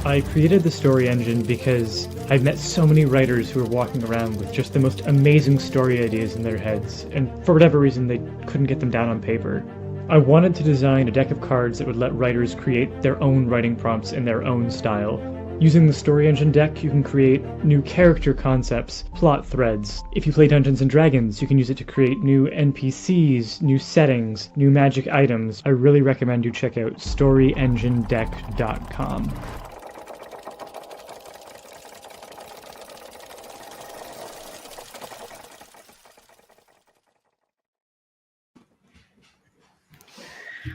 I created the story engine because I've met so many writers who are walking around with just the most amazing story ideas in their heads, and for whatever reason they couldn't get them down on paper. I wanted to design a deck of cards that would let writers create their own writing prompts in their own style. Using the story engine deck, you can create new character concepts, plot threads. If you play Dungeons & Dragons, you can use it to create new NPCs, new settings, new magic items. I really recommend you check out storyenginedeck.com.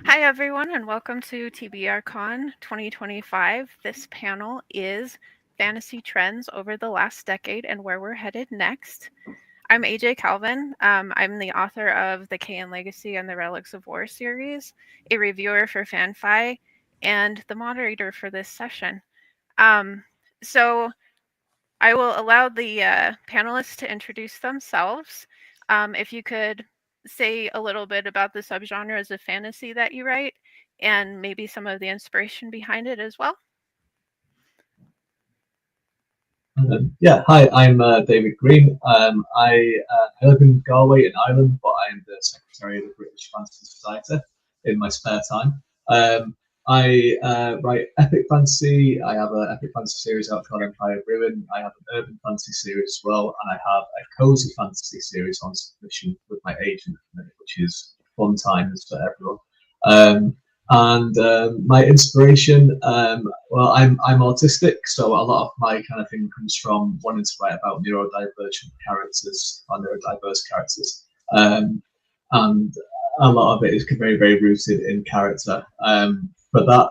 Hi everyone and welcome to TBRCon 2025. This panel is Fantasy Trends over the Last Decade and Where We're Headed Next. I'm AJ Calvin. I'm the author of the Kayan Legacy and the Relics of War series, a reviewer for FanFi, and the moderator for this session. So I will allow the panelists to introduce themselves. If you could say a little bit about the subgenres of fantasy that you write and maybe some of the inspiration behind it as well. Hi, I'm David Green. I live in Galway in Ireland, but I'm the secretary of the British Fantasy Society in my spare time. I write epic fantasy. I have an epic fantasy series out called Empire of Ruin. I have an urban fantasy series as well, and I have a cozy fantasy series on submission with my agent, which is fun times for everyone. My inspiration, well, I'm autistic, so a lot of my kind of thing comes from wanting to write about neurodivergent characters or neurodiverse characters, and a lot of it is very, very rooted in character. But that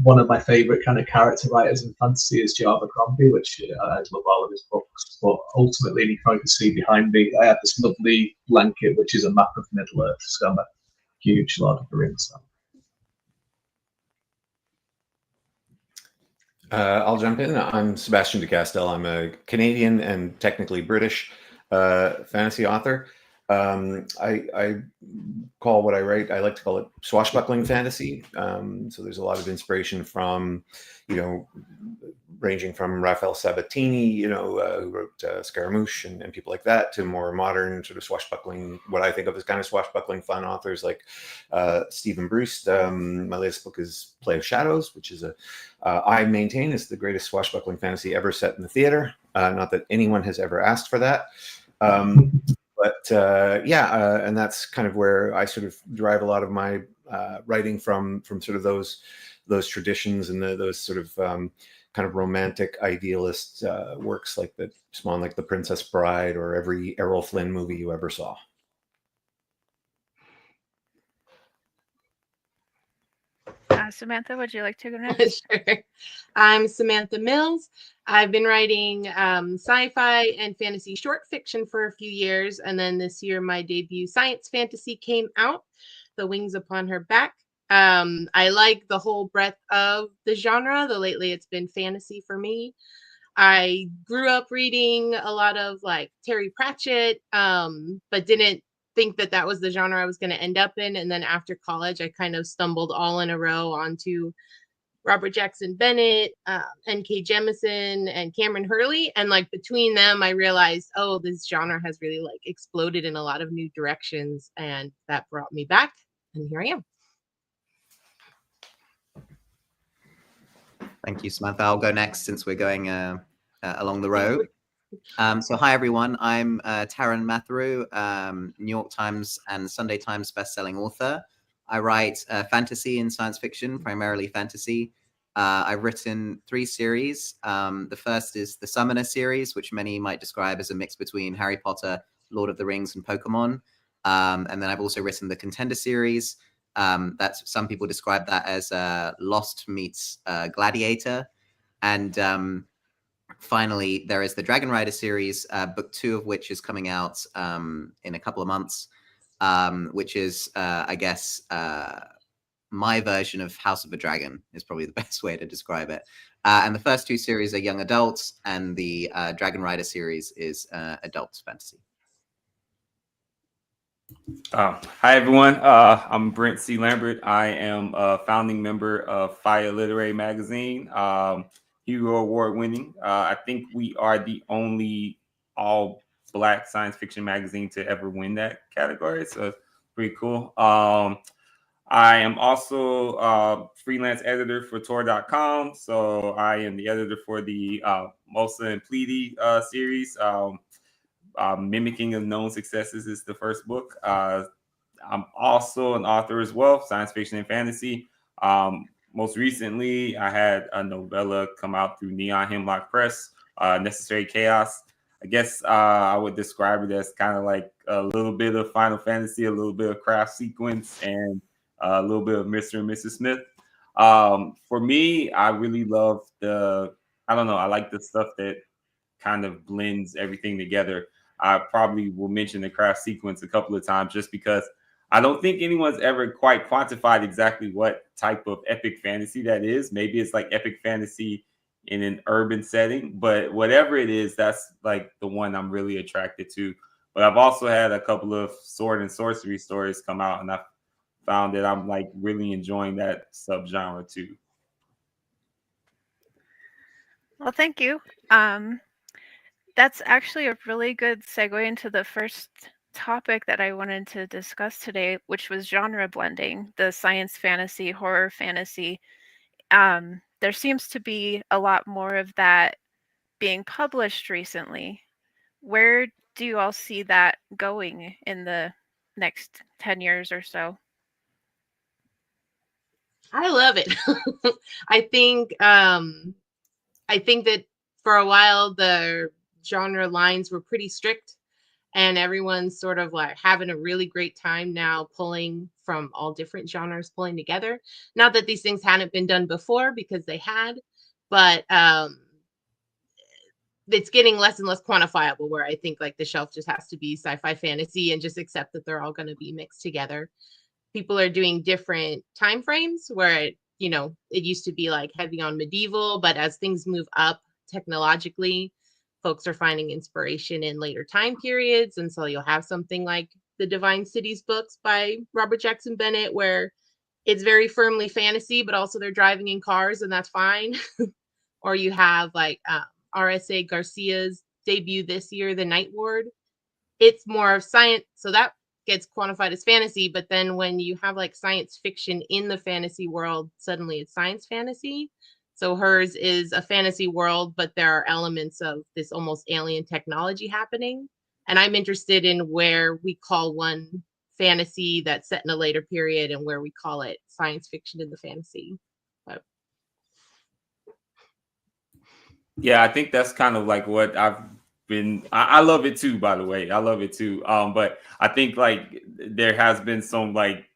one of my favorite kind of character writers in fantasy is J. Abercrombie, which I love all of his books. But ultimately, you can see behind me, I have this lovely blanket, which is a map of Middle Earth. So I'm a huge Lord of the Rings fan. I'll jump in. I'm Sebastien de Castell. I'm a Canadian and technically British fantasy author. I call what I write, I like to call it swashbuckling fantasy. So there's a lot of inspiration from, ranging from Raphael Sabatini, who wrote Scaramouche and people like that, to more modern sort of swashbuckling, what I think of as kind of swashbuckling fun authors like Stephen Bruce. My latest book is Play of Shadows, which is I maintain is the greatest swashbuckling fantasy ever set in the theater. Not that anyone has ever asked for that. And that's kind of where I sort of derive a lot of my writing from sort of those traditions and those sort of kind of romantic idealist works like that spawn like The Princess Bride or every Errol Flynn movie you ever saw. Samantha, would you like to go next? Sure. I'm Samantha Mills. I've been writing sci-fi and fantasy short fiction for a few years, and then this year my debut science fantasy came out, The Wings Upon Her Back. I like the whole breadth of the genre, though lately it's been fantasy for me. I grew up reading a lot of like Terry Pratchett, but didn't think that was the genre I was going to end up in. And then after college, I kind of stumbled all in a row onto Robert Jackson Bennett, N.K. Jemisin, and Cameron Hurley. And like between them, I realized, oh, this genre has really like exploded in a lot of new directions. And that brought me back. And here I am. Thank you, Samantha. I'll go next since we're going along the row. So hi, everyone. I'm Taran Matharu, New York Times and Sunday Times bestselling author. I write fantasy and science fiction, primarily fantasy. I've written 3 series. The first is the Summoner series, which many might describe as a mix between Harry Potter, Lord of the Rings, and Pokemon. And then I've also written the Contender series. That's some people describe that as Lost meets Gladiator. And finally, there is the Dragon Rider series, book 2 of which is coming out in a couple of months, which is, I guess, my version of House of a Dragon is probably the best way to describe it. And the first 2 series are young adults, and the Dragon Rider series is adult fantasy. Hi, everyone. I'm Brent C. Lambert. I am a founding member of Fire Literary Magazine Hugo Award winning. I think we are the only all Black science fiction magazine to ever win that category. So it's pretty cool. I am also a freelance editor for Tor.com. So I am the editor for the Mosa and Pleady series. Mimicking of Known Successes is the first book. I'm also an author as well, science fiction and fantasy. Most recently, I had a novella come out through Neon Hemlock Press, Necessary Chaos. I guess I would describe it as kind of like a little bit of Final Fantasy, a little bit of Craft Sequence, and a little bit of Mr. and Mrs. Smith. For me, I really love I like the stuff that kind of blends everything together. I probably will mention the Craft Sequence a couple of times just because I don't think anyone's ever quite quantified exactly what type of epic fantasy that is. Maybe it's like epic fantasy in an urban setting, but whatever it is, that's like the one I'm really attracted to. But I've also had a couple of sword and sorcery stories come out, and I found that I'm like really enjoying that subgenre too. Well, thank you. That's actually a really good segue into the first topic that I wanted to discuss today, which was genre blending, the science fantasy, horror fantasy. There seems to be a lot more of that being published recently. Where do you all see that going in the next 10 years or so? I love it. I think that for a while the genre lines were pretty strict, and everyone's sort of like having a really great time now pulling from all different genres, pulling together. Not that these things hadn't been done before, because they had, but it's getting less and less quantifiable, where I think like the shelf just has to be sci-fi fantasy and just accept that they're all going to be mixed together. People are doing different time frames where it used to be like heavy on medieval, but as things move up technologically, folks are finding inspiration in later time periods. And so you'll have something like the Divine Cities books by Robert Jackson Bennett, where it's very firmly fantasy, but also they're driving in cars, and that's fine. Or you have like R.S.A. Garcia's debut this year, The Night Ward. It's more of science, so that gets quantified as fantasy. But then when you have like science fiction in the fantasy world, suddenly it's science fantasy. So hers is a fantasy world, but there are elements of this almost alien technology happening. And I'm interested in where we call one fantasy that's set in a later period and where we call it science fiction in the fantasy. But yeah, I think that's kind of like what I love it too, by the way. I love it too. But I think like there has been some like,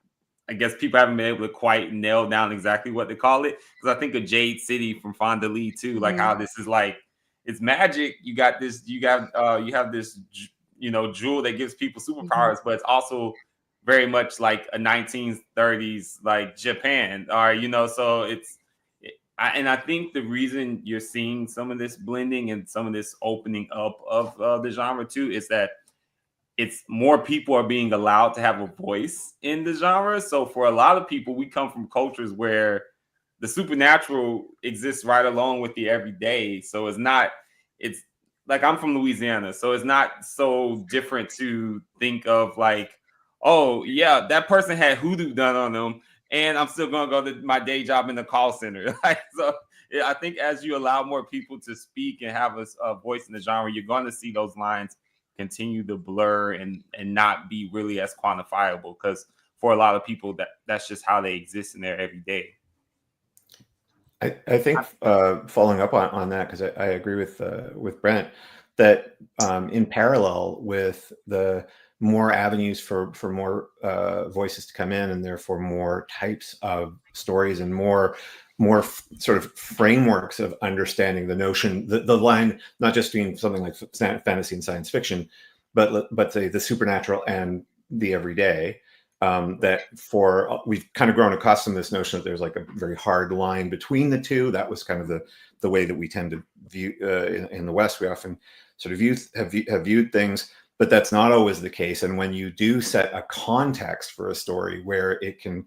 I guess people haven't been able to quite nail down exactly what to call it. Because I think of Jade City from Fonda Lee too, like how this is like, it's magic. You have this jewel that gives people superpowers, but it's also very much like a 1930s like Japan, or so I think the reason you're seeing some of this blending and some of this opening up of the genre too is that it's more people are being allowed to have a voice in the genre. So for a lot of people, we come from cultures where the supernatural exists right along with the everyday. So it's like, I'm from Louisiana, so it's not so different to think of like, oh yeah, that person had hoodoo done on them, and I'm still gonna go to my day job in the call center. So yeah, I think as you allow more people to speak and have a voice in the genre, you're going to see those lines continue to blur and not be really as quantifiable, because for a lot of people that's just how they exist in their everyday. I think following up on that, because I agree with Brent, that in parallel with the more avenues for more voices to come in, and therefore more types of stories and more sort of frameworks of understanding the notion, the line, not just being something like fantasy and science fiction, but say the supernatural and the everyday. We've kind of grown accustomed to this notion that there's like a very hard line between the two. That was kind of the way that we tend to view in the West. We often sort of have viewed things, but that's not always the case. And when you do set a context for a story where it can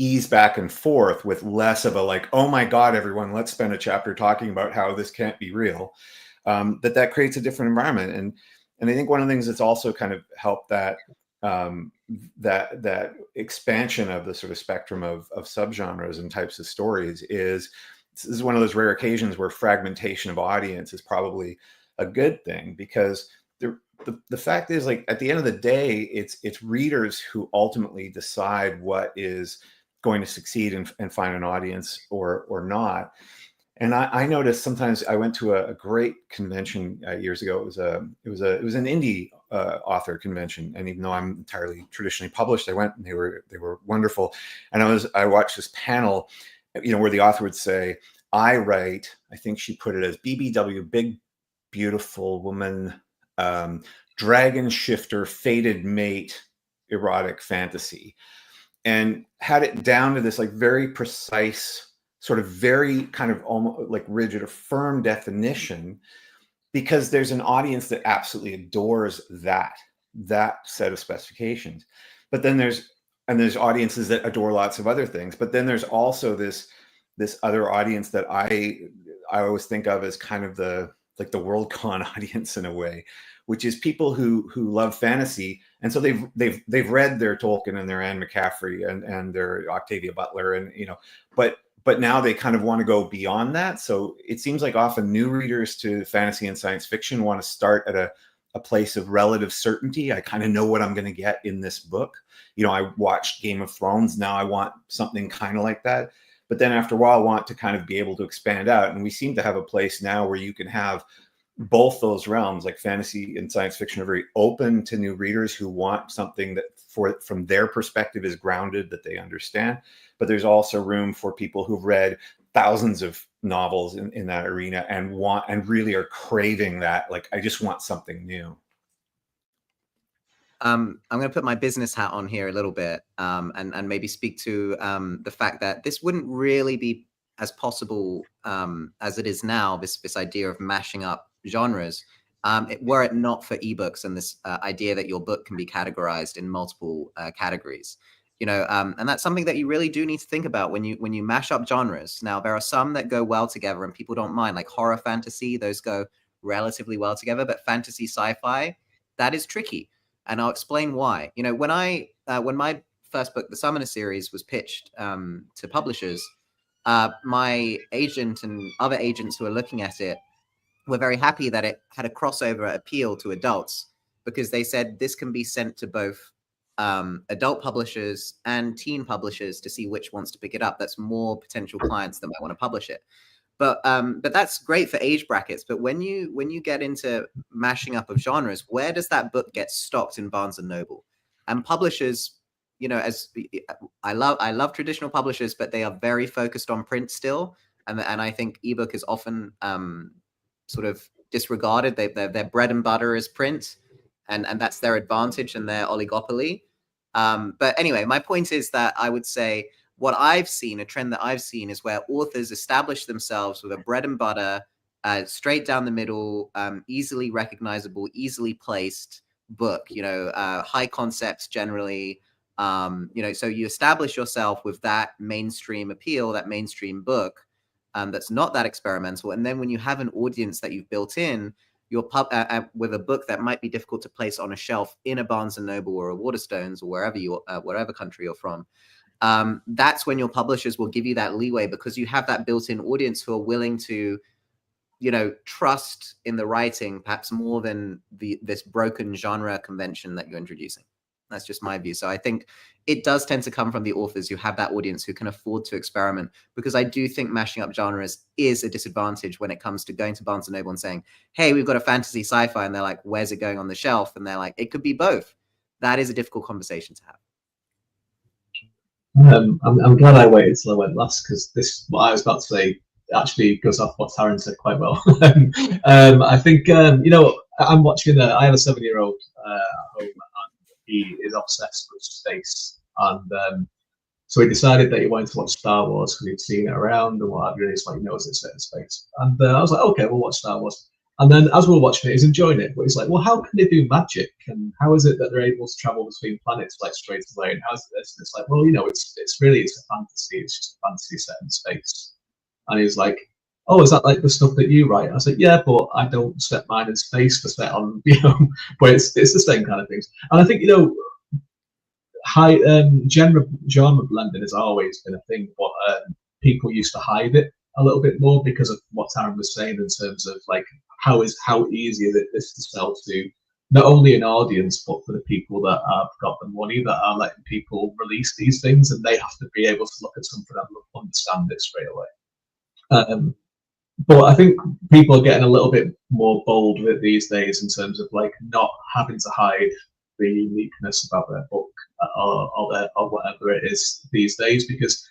ease back and forth with less of a like, oh my God, everyone, let's spend a chapter talking about how this can't be real. That creates a different environment. And I think one of the things that's also kind of helped that that expansion of the sort of spectrum of subgenres and types of stories is this is one of those rare occasions where fragmentation of audience is probably a good thing, because the fact is, like, at the end of the day, it's readers who ultimately decide what is going to succeed and find an audience or not. And I noticed sometimes I went to a great convention years ago. It was an indie author convention, and even though I'm entirely traditionally published, I went and they were wonderful. And I watched this panel, where the author would say, "I write," I think she put it as BBW, big beautiful woman, dragon shifter, fated mate, erotic fantasy, and had it down to this like very precise, sort of very kind of almost like rigid or firm definition, because there's an audience that absolutely adores that set of specifications. But then there's audiences that adore lots of other things. But then there's also this other audience that I always think of as kind of the Worldcon audience in a way, which is people who love fantasy, and so they've read their Tolkien and their Anne McCaffrey and their Octavia Butler, and but now they kind of want to go beyond that. So it seems like often new readers to fantasy and science fiction want to start at a place of relative certainty. I kind of know what I'm going to get in this book. I watched Game of Thrones. Now I want something kind of like that. But then after a while, I want to kind of be able to expand out. And we seem to have a place now where you can have both those realms, like fantasy and science fiction, are very open to new readers who want something that from their perspective is grounded, that they understand. But there's also room for people who've read thousands of novels in that arena and really are craving that. Like, I just want something new. I'm going to put my business hat on here a little bit, and maybe speak to the fact that this wouldn't really be as possible as it is now, this idea of mashing up genres, were it not for ebooks and this idea that your book can be categorized in multiple categories. And that's something that you really do need to think about when you mash up genres. Now, there are some that go well together and people don't mind, like horror fantasy, those go relatively well together, but fantasy sci-fi, that is tricky. And I'll explain why. When my first book, the Summoner series, was pitched to publishers, my agent and other agents who are looking at it were very happy that it had a crossover appeal to adults, because they said this can be sent to both adult publishers and teen publishers to see which wants to pick it up. That's more potential clients that might want to publish it. But that's great for age brackets. But when you get into mashing up of genres, where does that book get stocked in Barnes and Noble? And publishers, as I love traditional publishers, but they are very focused on print still. And I think ebook is often sort of disregarded. Their bread and butter is print, and that's their advantage and their oligopoly. But anyway, my point is that I would say what I've seen, a trend that I've seen, is where authors establish themselves with a bread and butter, straight down the middle, easily recognizable, easily placed book, high concepts generally. So you establish yourself with that mainstream appeal, that mainstream book that's not that experimental. And then when you have an audience that you've built in, you're with a book that might be difficult to place on a shelf in a Barnes and Noble or a Waterstones or wherever country you're from. That's when your publishers will give you that leeway, because you have that built-in audience who are willing to, trust in the writing, perhaps more than this broken genre convention that you're introducing. That's just my view. So I think it does tend to come from the authors who have that audience who can afford to experiment, because I do think mashing up genres is a disadvantage when it comes to going to Barnes & Noble and saying, hey, we've got a fantasy sci-fi, and they're like, where's it going on the shelf? And they're like, it could be both. That is a difficult conversation to have. I'm glad I waited till I went last, because what I was about to say actually goes off what Taran said quite well. I think, I'm watching, I have a 7-year-old at home, and he is obsessed with space. And so he decided that he wanted to watch Star Wars because he'd seen it around and what have you. It's like, it's set in space. And I was like, okay, we'll watch Star Wars. And then as we're watching it, he's enjoying it, but he's like, well, how can they do magic? And how is it that they're able to travel between planets like straight away? And how's this? And it's like, well, it's a fantasy. It's just a fantasy set in space. And he's like, oh, is that like the stuff that you write? I was like, yeah, but I don't set mine in space for set on, but it's the same kind of things. And I think, high genre blending has always been a thing, but people used to hide it a little bit more because of what Taran was saying in terms of like how easy is it this to sell to not only an audience but for the people that have got the money that are letting people release these things, and they have to be able to look at something and understand it straight away. But I think people are getting a little bit more bold with it these days in terms of like not having to hide the uniqueness about their book or whatever it is these days, because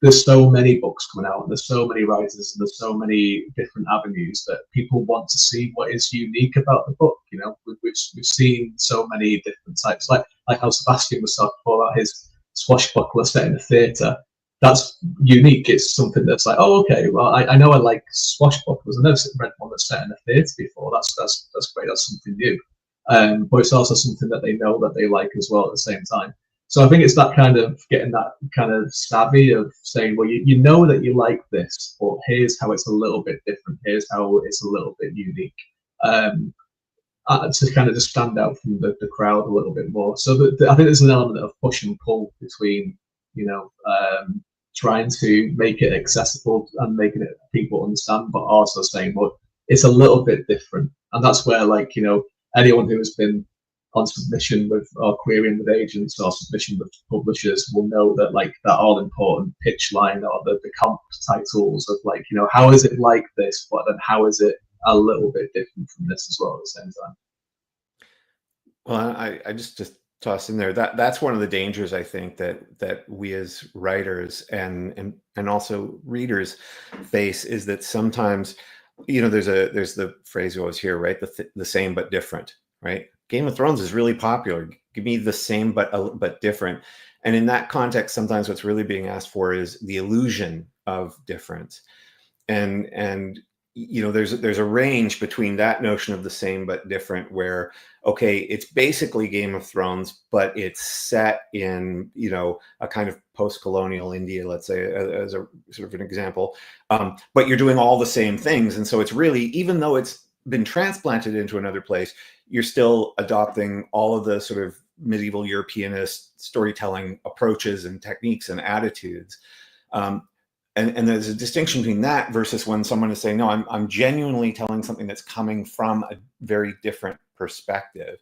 there's so many books coming out and there's so many writers and there's so many different avenues that people want to see what is unique about the book. We've seen so many different types, like how Sebastien was talking about his swashbuckler set in a theatre. That's unique. It's something that's like, oh, okay, well, I know I like swashbucklers. I've never read one that's set in a theatre before. That's great. That's something new. But it's also something that they know that they like as well at the same time. So I think it's that kind of getting that kind of savvy of saying, well, you know that you like this, but here's how it's a little bit different. Here's how it's a little bit unique. To kind of just stand out from the crowd a little bit more. So I think there's an element of push and pull between, trying to make it accessible and making it people understand, but also saying, well, it's a little bit different. And that's where, like, anyone who has been on submission with or querying with agents or submission with publishers will know that, like, that all important pitch line or the comp titles of, like, how is it like this, but then how is it a little bit different from this as well at the same time. Well, I just toss in there that's one of the dangers I think that we as writers and also readers face, is that sometimes there's the phrase you always hear, right? The same but different, right? Game of Thrones is really popular. Give me the same but different. And in that context, sometimes what's really being asked for is the illusion of difference. And there's a range between that notion of the same but different, where, okay, it's basically Game of Thrones, but it's set in, a kind of post-colonial India, let's say, as a sort of an example. But you're doing all the same things. And so it's really, even though it's been transplanted into another place, you're still adopting all of the sort of medieval Europeanist storytelling approaches and techniques and attitudes. And there's a distinction between that versus when someone is saying, no, I'm genuinely telling something that's coming from a very different perspective.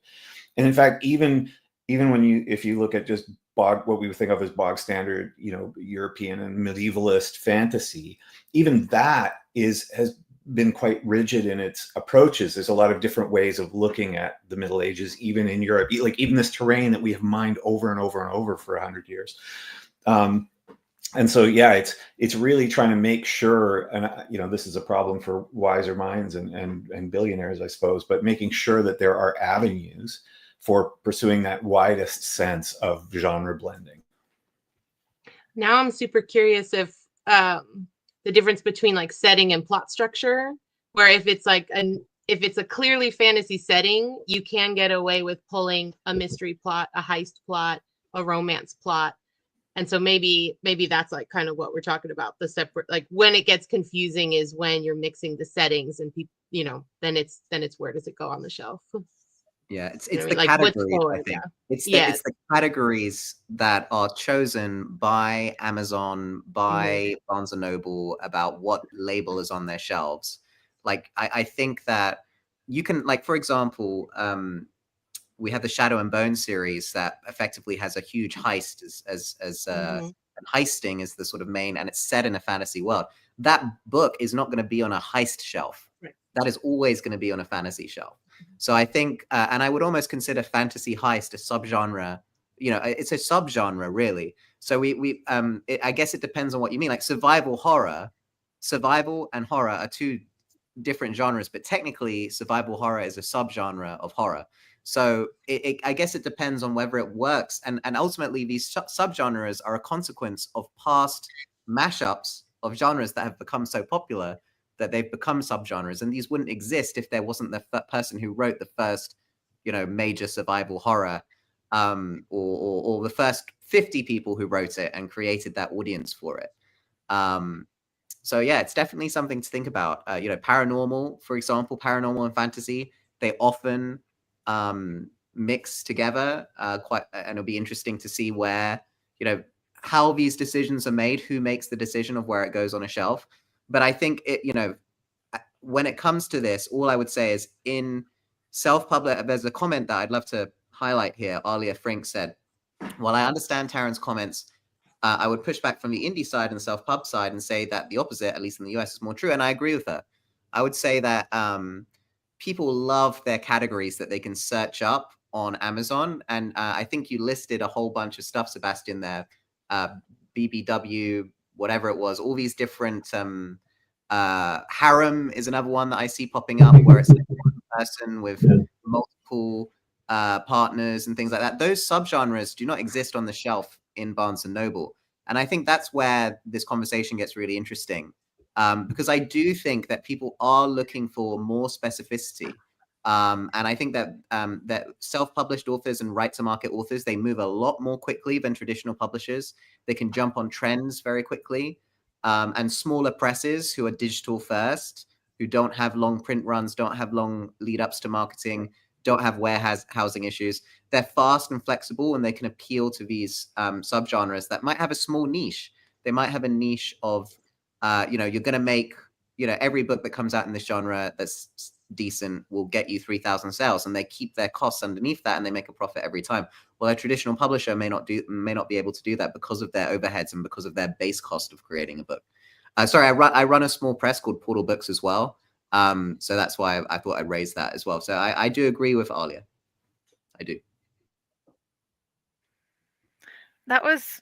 And in fact, even if you look at just what we would think of as bog standard, European and medievalist fantasy, even that has been quite rigid in its approaches. There's a lot of different ways of looking at the Middle Ages, even in Europe, like even this terrain that we have mined over and over and over for 100 years. And so, yeah, it's really trying to make sure, and this is a problem for wiser minds and billionaires, I suppose, but making sure that there are avenues for pursuing that widest sense of genre blending. Now I'm super curious if the difference between like setting and plot structure, where if it's a clearly fantasy setting, you can get away with pulling a mystery plot, a heist plot, a romance plot. And so maybe that's like kind of what we're talking about. The separate, like when it gets confusing is when you're mixing the settings and people, then it's where does it go on the shelf? Yeah, it's the categories, I think. Yeah. It's the categories that are chosen by Amazon, by Barnes & Noble about what label is on their shelves. Like, I think that you can, like, for example, we have the Shadow and Bone series that effectively has a huge heist and heisting is the sort of main, and it's set in a fantasy world. That book is not going to be on a heist shelf. Right. That is always going to be on a fantasy shelf. So I think, and I would almost consider fantasy heist a subgenre. It's a subgenre, really. So I guess it depends on what you mean. Like survival and horror are two different genres, but technically survival horror is a subgenre of horror. So I guess it depends on whether it works. And ultimately, these subgenres are a consequence of past mashups of genres that have become so popular that they've become subgenres, and these wouldn't exist if there wasn't the person who wrote the first, major survival horror, or the first 50 people who wrote it and created that audience for it. So yeah, it's definitely something to think about. Paranormal, for example, paranormal and fantasy, they often mix together quite, and it'll be interesting to see where, how these decisions are made, who makes the decision of where it goes on a shelf. But I think when it comes to this, all I would say is in self-published, there's a comment that I'd love to highlight here. Alia Frink said, while I understand Taran's comments, I would push back from the indie side and self-pub side and say that the opposite, at least in the US, is more true. And I agree with her. I would say that people love their categories that they can search up on Amazon. And I think you listed a whole bunch of stuff, Sebastien, there. BBW, whatever it was, all these different harem is another one that I see popping up, where it's like one person with multiple partners and things like that. Those subgenres do not exist on the shelf in Barnes and Noble. And I think that's where this conversation gets really interesting, because I do think that people are looking for more specificity. And I think that that self-published authors and right-to-market authors, they move a lot more quickly than traditional publishers. They can jump on trends very quickly. And smaller presses who are digital first, who don't have long print runs, don't have long lead-ups to marketing, don't have warehousing issues, they're fast and flexible, and they can appeal to these subgenres that might have a small niche. They might have a niche of, you're going to make, every book that comes out in this genre that's decent will get you 3,000 sales, and they keep their costs underneath that, and they make a profit every time. Well, a traditional publisher may not be able to do that because of their overheads and because of their base cost of creating a book. Sorry, I run a small press called Portal Books as well. So that's why I thought I'd raise that as well. So I do agree with Alia. I do. That was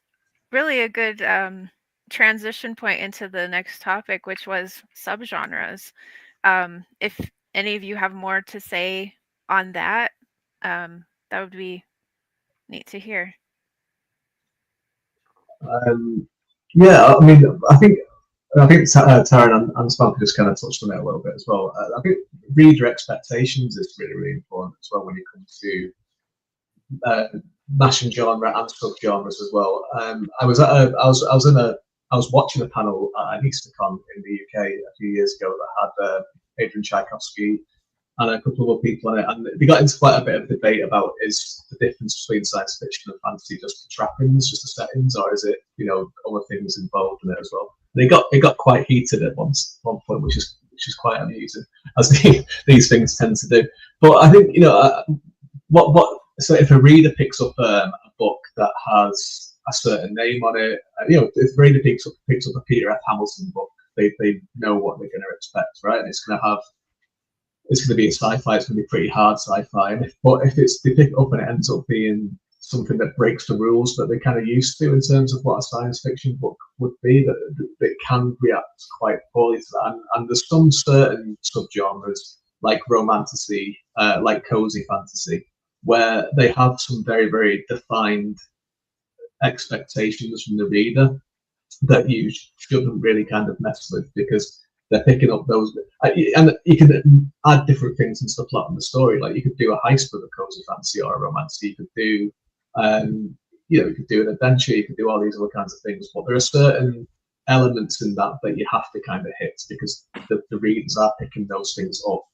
really a good transition point into the next topic, which was subgenres. If any of you have more to say on that, that would be neat to hear. Yeah, I mean, I think Taran and Samantha just kind of touched on it a little bit as well. I think reader expectations is really, really important as well when it comes to mashing genre and subgenres as well. I was watching a panel at EasterCon in the UK a few years ago that had Adrian Tchaikovsky and a couple of other people on it, and they got into quite a bit of debate about, is the difference between science fiction and fantasy just the trappings, just the settings, or is it, other things involved in it as well? And it got quite heated at one point, which is quite amusing, as these things tend to do. But I think so if a reader picks up a book that has a certain name on it, if a reader picks up a Peter F. Hamilton book, they know what they're going to expect, right? And it's going to be a sci-fi. It's going to be pretty hard sci-fi. But if they pick it up and it ends up being something that breaks the rules that they're kind of used to in terms of what a science fiction book would be, that can react quite poorly to that. And there's some certain subgenres like romantasy, like cozy fantasy, where they have some very, very defined expectations from the reader that you shouldn't really kind of mess with, because they're picking up those, and you can add different things and stuff like in the story. Like you could do a heist with a cozy fantasy or a romance. You could do, you could do an adventure. You could do all these other kinds of things. But there are certain elements in that you have to kind of hit, because the readers are picking those things up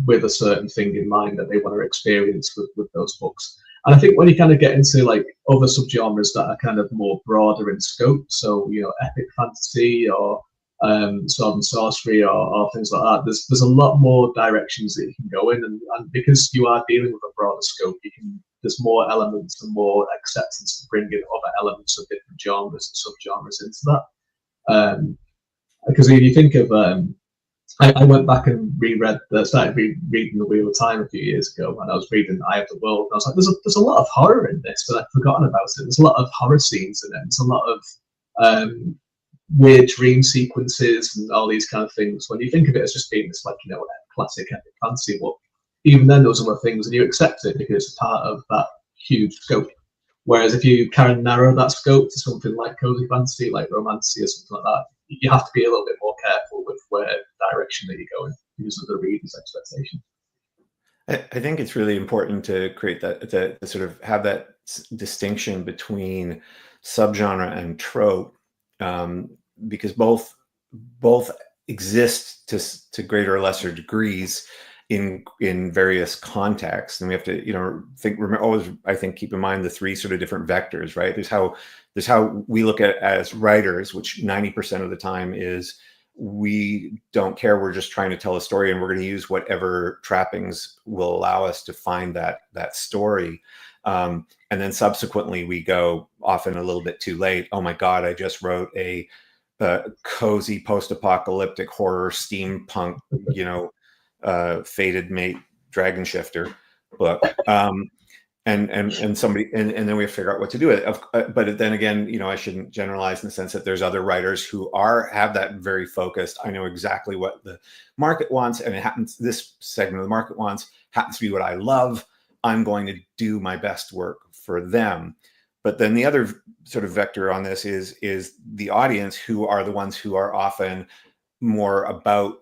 with a certain thing in mind that they want to experience with those books. And I think when you kind of get into like other subgenres that are kind of more broader in scope, so epic fantasy or sword and sorcery or things like that, there's a lot more directions that you can go in, and because you are dealing with a broader scope, there's more elements and more acceptance to bring in other elements of different genres and subgenres into that. Because if you think of I went back and started reading The Wheel of Time a few years ago, and I was reading Eye of the World, and I was like, there's a lot of horror in this, but I'd forgotten about it. There's a lot of horror scenes in it. There's a lot of weird dream sequences and all these kind of things. When you think of it as just being this classic epic fantasy book, even then those other things, and you accept it because it's part of that huge scope. Whereas if you kind of narrow that scope to something like cozy fantasy, like romantasy or something like that, you have to be a little bit more careful with direction that you're going because of the reader's expectation. I think it's really important to create that, to sort of have that distinction between subgenre and trope, because both exist to greater or lesser degrees in various contexts, and we have to always, I think, keep in mind the three sort of different vectors, right? There's how we look at as writers, which 90% of the time is we don't care, we're just trying to tell a story, and we're going to use whatever trappings will allow us to find that story. And then subsequently we go often a little bit too late. Oh my God, I just wrote a cozy post-apocalyptic horror steampunk, fated mate dragon shifter book. And somebody, and then we have to figure out what to do with it. But then again, I shouldn't generalize in the sense that there's other writers who have that very focused. I know exactly what the market wants, and this segment of the market wants happens to be what I love. I'm going to do my best work for them. But then the other sort of vector on this is the audience, who are the ones who are often more about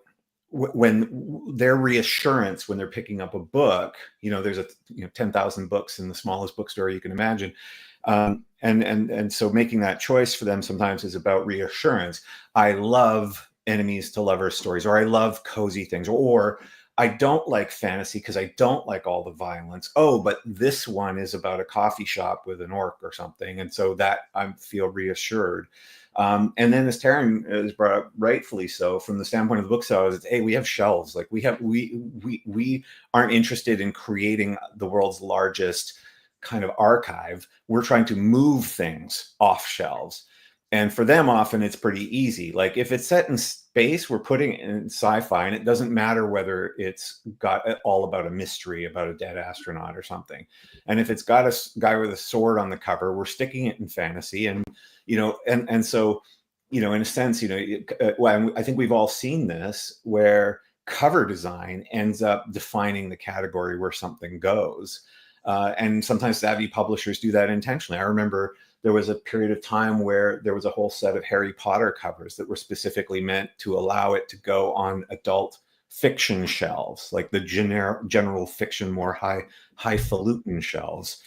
when their reassurance when they're picking up a book. There's 10,000 books in the smallest bookstore you can imagine, and so making that choice for them sometimes is about reassurance. I love enemies to lovers stories, or I love cozy things, or I don't like fantasy because I don't like all the violence. Oh, but this one is about a coffee shop with an orc or something, and so that I feel reassured. And then, as Taran has brought up, rightfully so, from the standpoint of the booksellers, it's, hey, we have shelves. Like we aren't interested in creating the world's largest kind of archive. We're trying to move things off shelves. And for them, often it's pretty easy. Like if it's set in space, we're putting it in sci-fi, and it doesn't matter whether it's got all about a mystery about a dead astronaut or something. And if it's got a guy with a sword on the cover, we're sticking it in fantasy. And and so in a sense, I think we've all seen this, where cover design ends up defining the category where something goes. And sometimes savvy publishers do that intentionally. I remember there was a period of time where there was a whole set of Harry Potter covers that were specifically meant to allow it to go on adult fiction shelves, like the general fiction, more highfalutin shelves.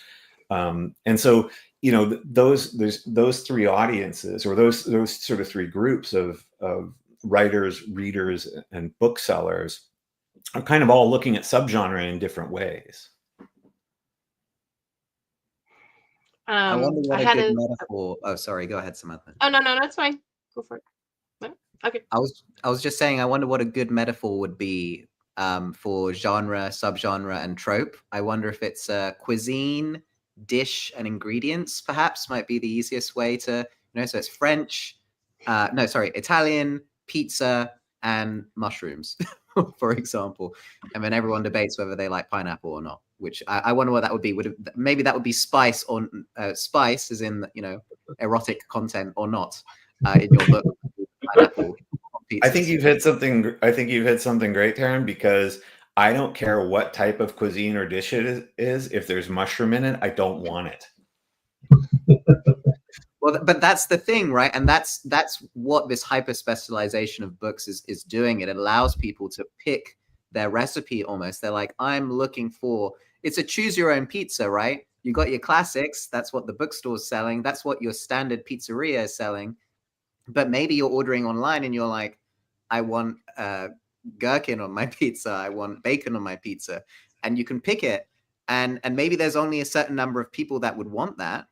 And so, there's those three audiences, or those sort of three groups of writers, readers, and booksellers are kind of all looking at subgenre in different ways. I wonder what a good metaphor. Oh, sorry. Go ahead, Samantha. Oh, no, that's fine. Go for it. No? Okay. I was just saying, I wonder what a good metaphor would be for genre, subgenre, and trope. I wonder if it's cuisine, dish, and ingredients, perhaps, might be the easiest way to, so it's French, Italian, pizza, and mushrooms, for example. And then everyone debates whether they like pineapple or not, which I wonder what that would be. Maybe that would be spice, or spice as in, erotic content, or not, in your book. Pineapple. I think you've hit something great, Taran, because I don't care what type of cuisine or dish it is. If there's mushroom in it, I don't want it. Well, but that's the thing, right? And that's what this hyper specialization of books is doing. It allows people to pick their recipe almost. They're like, I'm looking for, it's a choose your own pizza, right? You got your classics. That's what the bookstore's selling. That's what your standard pizzeria is selling. But maybe you're ordering online and you're like, I want gherkin on my pizza. I want bacon on my pizza. And you can pick it. And maybe there's only a certain number of people that would want that.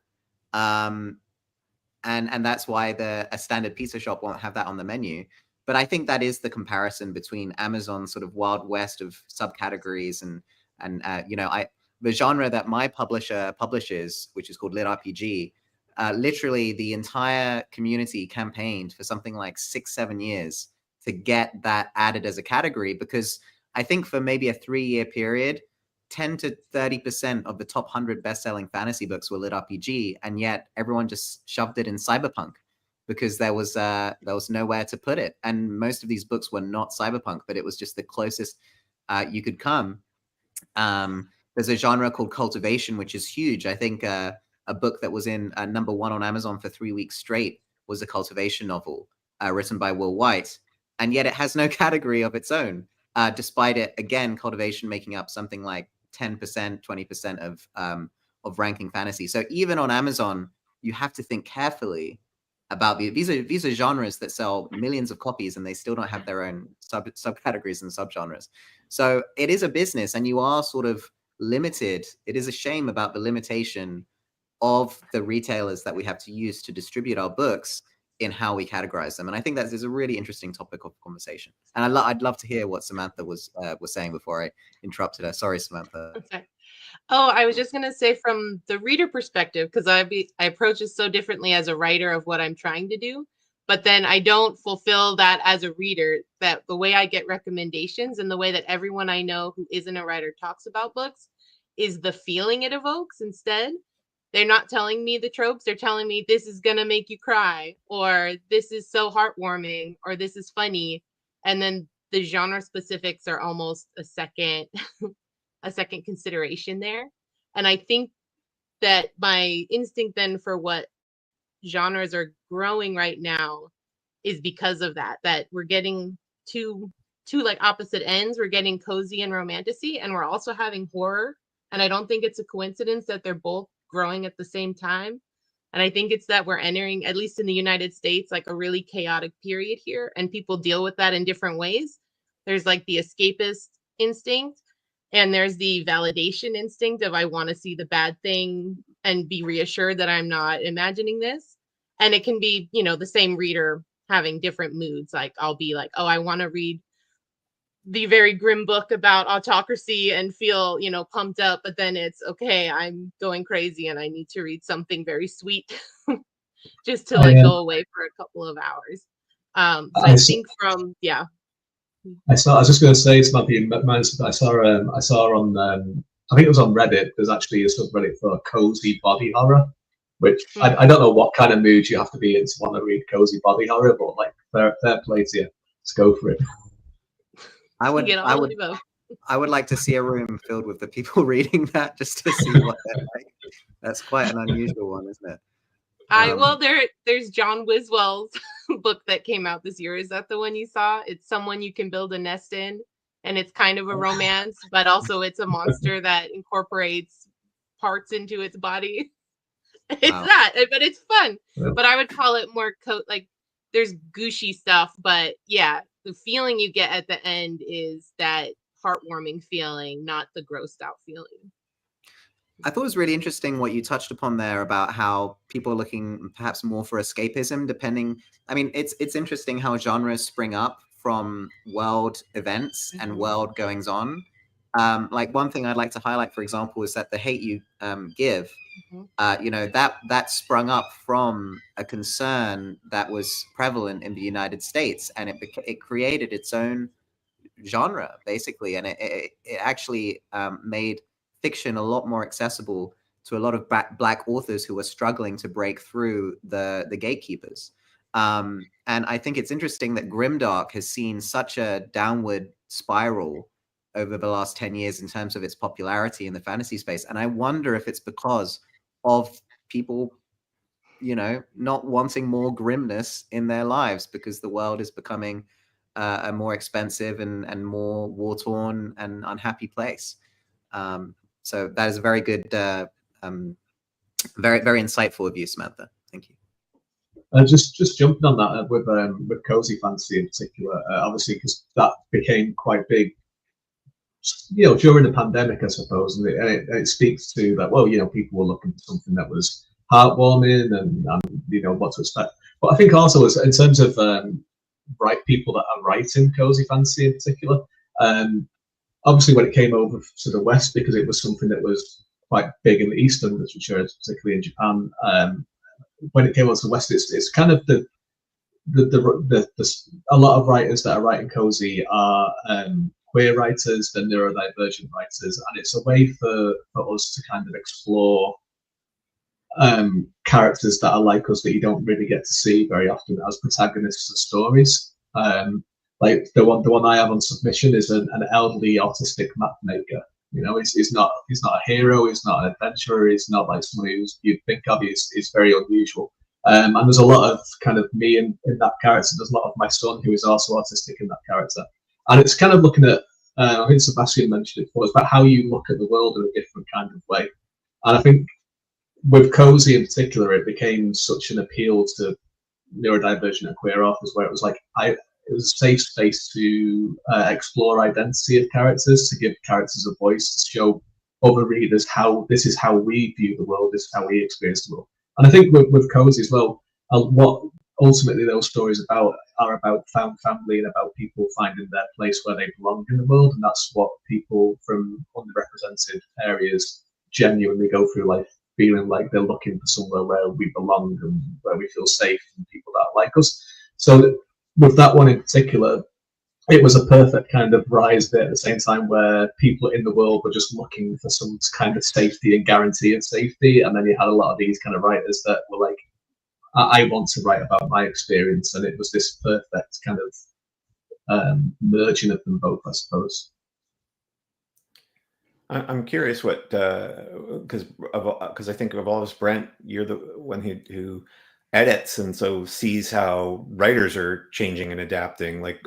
And that's why a standard pizza shop won't have that on the menu. But I think that is the comparison between Amazon's sort of wild west of subcategories and the genre that my publisher publishes, which is called Lit RPG. Literally, the entire community campaigned for something like 6-7 years to get that added as a category, because I think for maybe a 3-year period, 10 to 30% of the top 100 best-selling fantasy books were Lit RPG, and yet everyone just shoved it in cyberpunk because there was nowhere to put it. And most of these books were not cyberpunk, but it was just the closest you could come. There's a genre called cultivation, which is huge. I think a book that was in number 1 on Amazon for 3 weeks straight was a cultivation novel written by Will White. and yet it has no category of its own, despite it, again, cultivation making up something like 10%, 20% of ranking fantasy. So even on Amazon, you have to think carefully about these are genres that sell millions of copies, and they still don't have their own subcategories and subgenres. So it is a business, and you are sort of limited. It is a shame about the limitation of the retailers that we have to use to distribute our books in how we categorize them. And I think that is a really interesting topic of conversation. And I'd love to hear what Samantha was saying before I interrupted her. Sorry, Samantha. Okay. Oh, I was just going to say, from the reader perspective, because I approach it so differently as a writer of what I'm trying to do, but then I don't fulfill that as a reader, that the way I get recommendations and the way that everyone I know who isn't a writer talks about books is the feeling it evokes instead. They're not telling me the tropes. They're telling me this is going to make you cry, or this is so heartwarming, or this is funny. And then the genre specifics are almost a second consideration there. And I think that my instinct then for what genres are growing right now is because of that we're getting two like opposite ends. We're getting cozy and romantasy, and we're also having horror. And I don't think it's a coincidence that they're both growing at the same time. And I think it's that we're entering, at least in the United States, like a really chaotic period here, and people deal with that in different ways. There's like the escapist instinct, and there's the validation instinct of I want to see the bad thing and be reassured that I'm not imagining this. And it can be, the same reader having different moods. Like I'll be like, oh, I want to read the very grim book about autocracy and feel, pumped up, but then it's okay, I'm going crazy and I need to read something very sweet just to go away for a couple of hours. So I think I was just going to say, Samantha, I saw on, I think it was on Reddit, there's actually a subreddit for cozy body horror, which I don't know what kind of mood you have to be in to want to read cozy body horror, but like fair play to you. Let's go for it. I would like to see a room filled with the people reading that just to see what they're like. That's quite an unusual one, isn't it? Well, there's John Wiswell's book that came out this year. Is that the one you saw? It's Someone You Can Build a Nest In, and it's kind of a romance, but also it's a monster that incorporates parts into its body. It's that, but it's fun. Yeah. But I would call it more like there's gushy stuff, but yeah, the feeling you get at the end is that heartwarming feeling, not the grossed out feeling. I thought it was really interesting what you touched upon there about how people are looking perhaps more for escapism, depending. I mean, it's interesting how genres spring up from world events and world goings on. Like one thing I'd like to highlight, for example, is that The Hate You Give, that sprung up from a concern that was prevalent in the United States, and it created its own genre, basically, and it actually made fiction a lot more accessible to a lot of black authors who were struggling to break through the gatekeepers. And I think it's interesting that grimdark has seen such a downward spiral over the last 10 years in terms of its popularity in the fantasy space. And I wonder if it's because of people, not wanting more grimness in their lives, because the world is becoming a more expensive and more war-torn and unhappy place. So that is a very good, very, very insightful of you, Samantha. Thank you. Just jumping on that with cozy fantasy in particular, obviously, because that became quite big, during the pandemic, I suppose, and it speaks to that. Well, people were looking for something that was heartwarming and what to expect. But I think also, in terms of people that are writing cozy fantasy in particular, obviously when it came over to the West, because it was something that was quite big in the Eastern literature, particularly in Japan. When it came over to the West, it's kind of the a lot of writers that are writing cozy are queer writers, they're neurodivergent writers, and it's a way for us to kind of explore characters that are like us that you don't really get to see very often as protagonists of stories. Like the one I have on submission is an elderly autistic map maker. He's not a hero, he's not an adventurer, he's not like somebody who's you'd think of. He's very unusual. And there's a lot of kind of me in that character. There's a lot of my son who is also autistic in that character. And it's kind of looking at, I think Sebastien mentioned it before, it's about how you look at the world in a different kind of way. And I think with Cozy in particular, it became such an appeal to neurodivergent and queer authors, where it was like, it was a safe space to explore identity of characters, to give characters a voice, to show other readers how this is how we view the world, this is how we experience the world. And I think with Cozy as well, what ultimately those stories are about found family and about people finding their place where they belong in the world. And that's what people from underrepresented areas genuinely go through life, feeling like they're looking for somewhere where we belong and where we feel safe and people that are like us. So with that one in particular, it was a perfect kind of rise there at the same time, where people in the world were just looking for some kind of safety and guarantee of safety. And then you had a lot of these kind of writers that were like, I want to write about my experience. And it was this perfect kind of merging of them both, I suppose. I'm curious what, because I think of all this, Brent, you're the one who edits and so sees how writers are changing and adapting. Like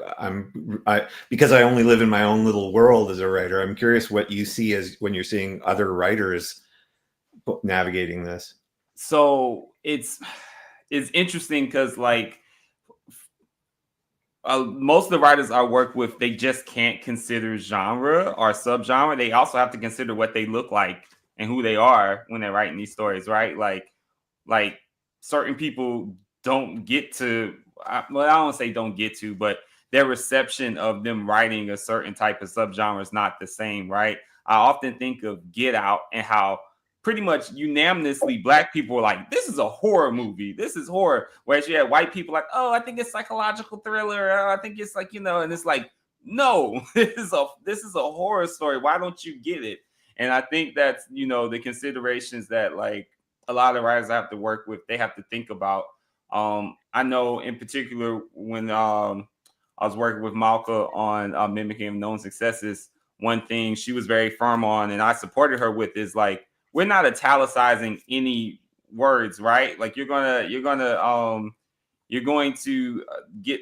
because I only live in my own little world as a writer, I'm curious what you see as when you're seeing other writers navigating this. So it's interesting because like most of the writers I work with, they just can't consider genre or subgenre. They also have to consider what they look like and who they are when they're writing these stories, right? Like certain people don't get to, well, I don't want to say don't get to, but their reception of them writing a certain type of subgenre is not the same, right? I often think of Get Out and how pretty much unanimously Black people are like, this is a horror movie. This is horror. Whereas you had white people like, oh, I think it's psychological thriller. Oh, I think it's like, and it's like, no, this is a horror story. Why don't you get it? And I think that's, the considerations that like a lot of writers I have to work with, they have to think about. I know in particular when I was working with Malka on Mimicking Known Successes, one thing she was very firm on and I supported her with is like, we're not italicizing any words, right? Like you're going to get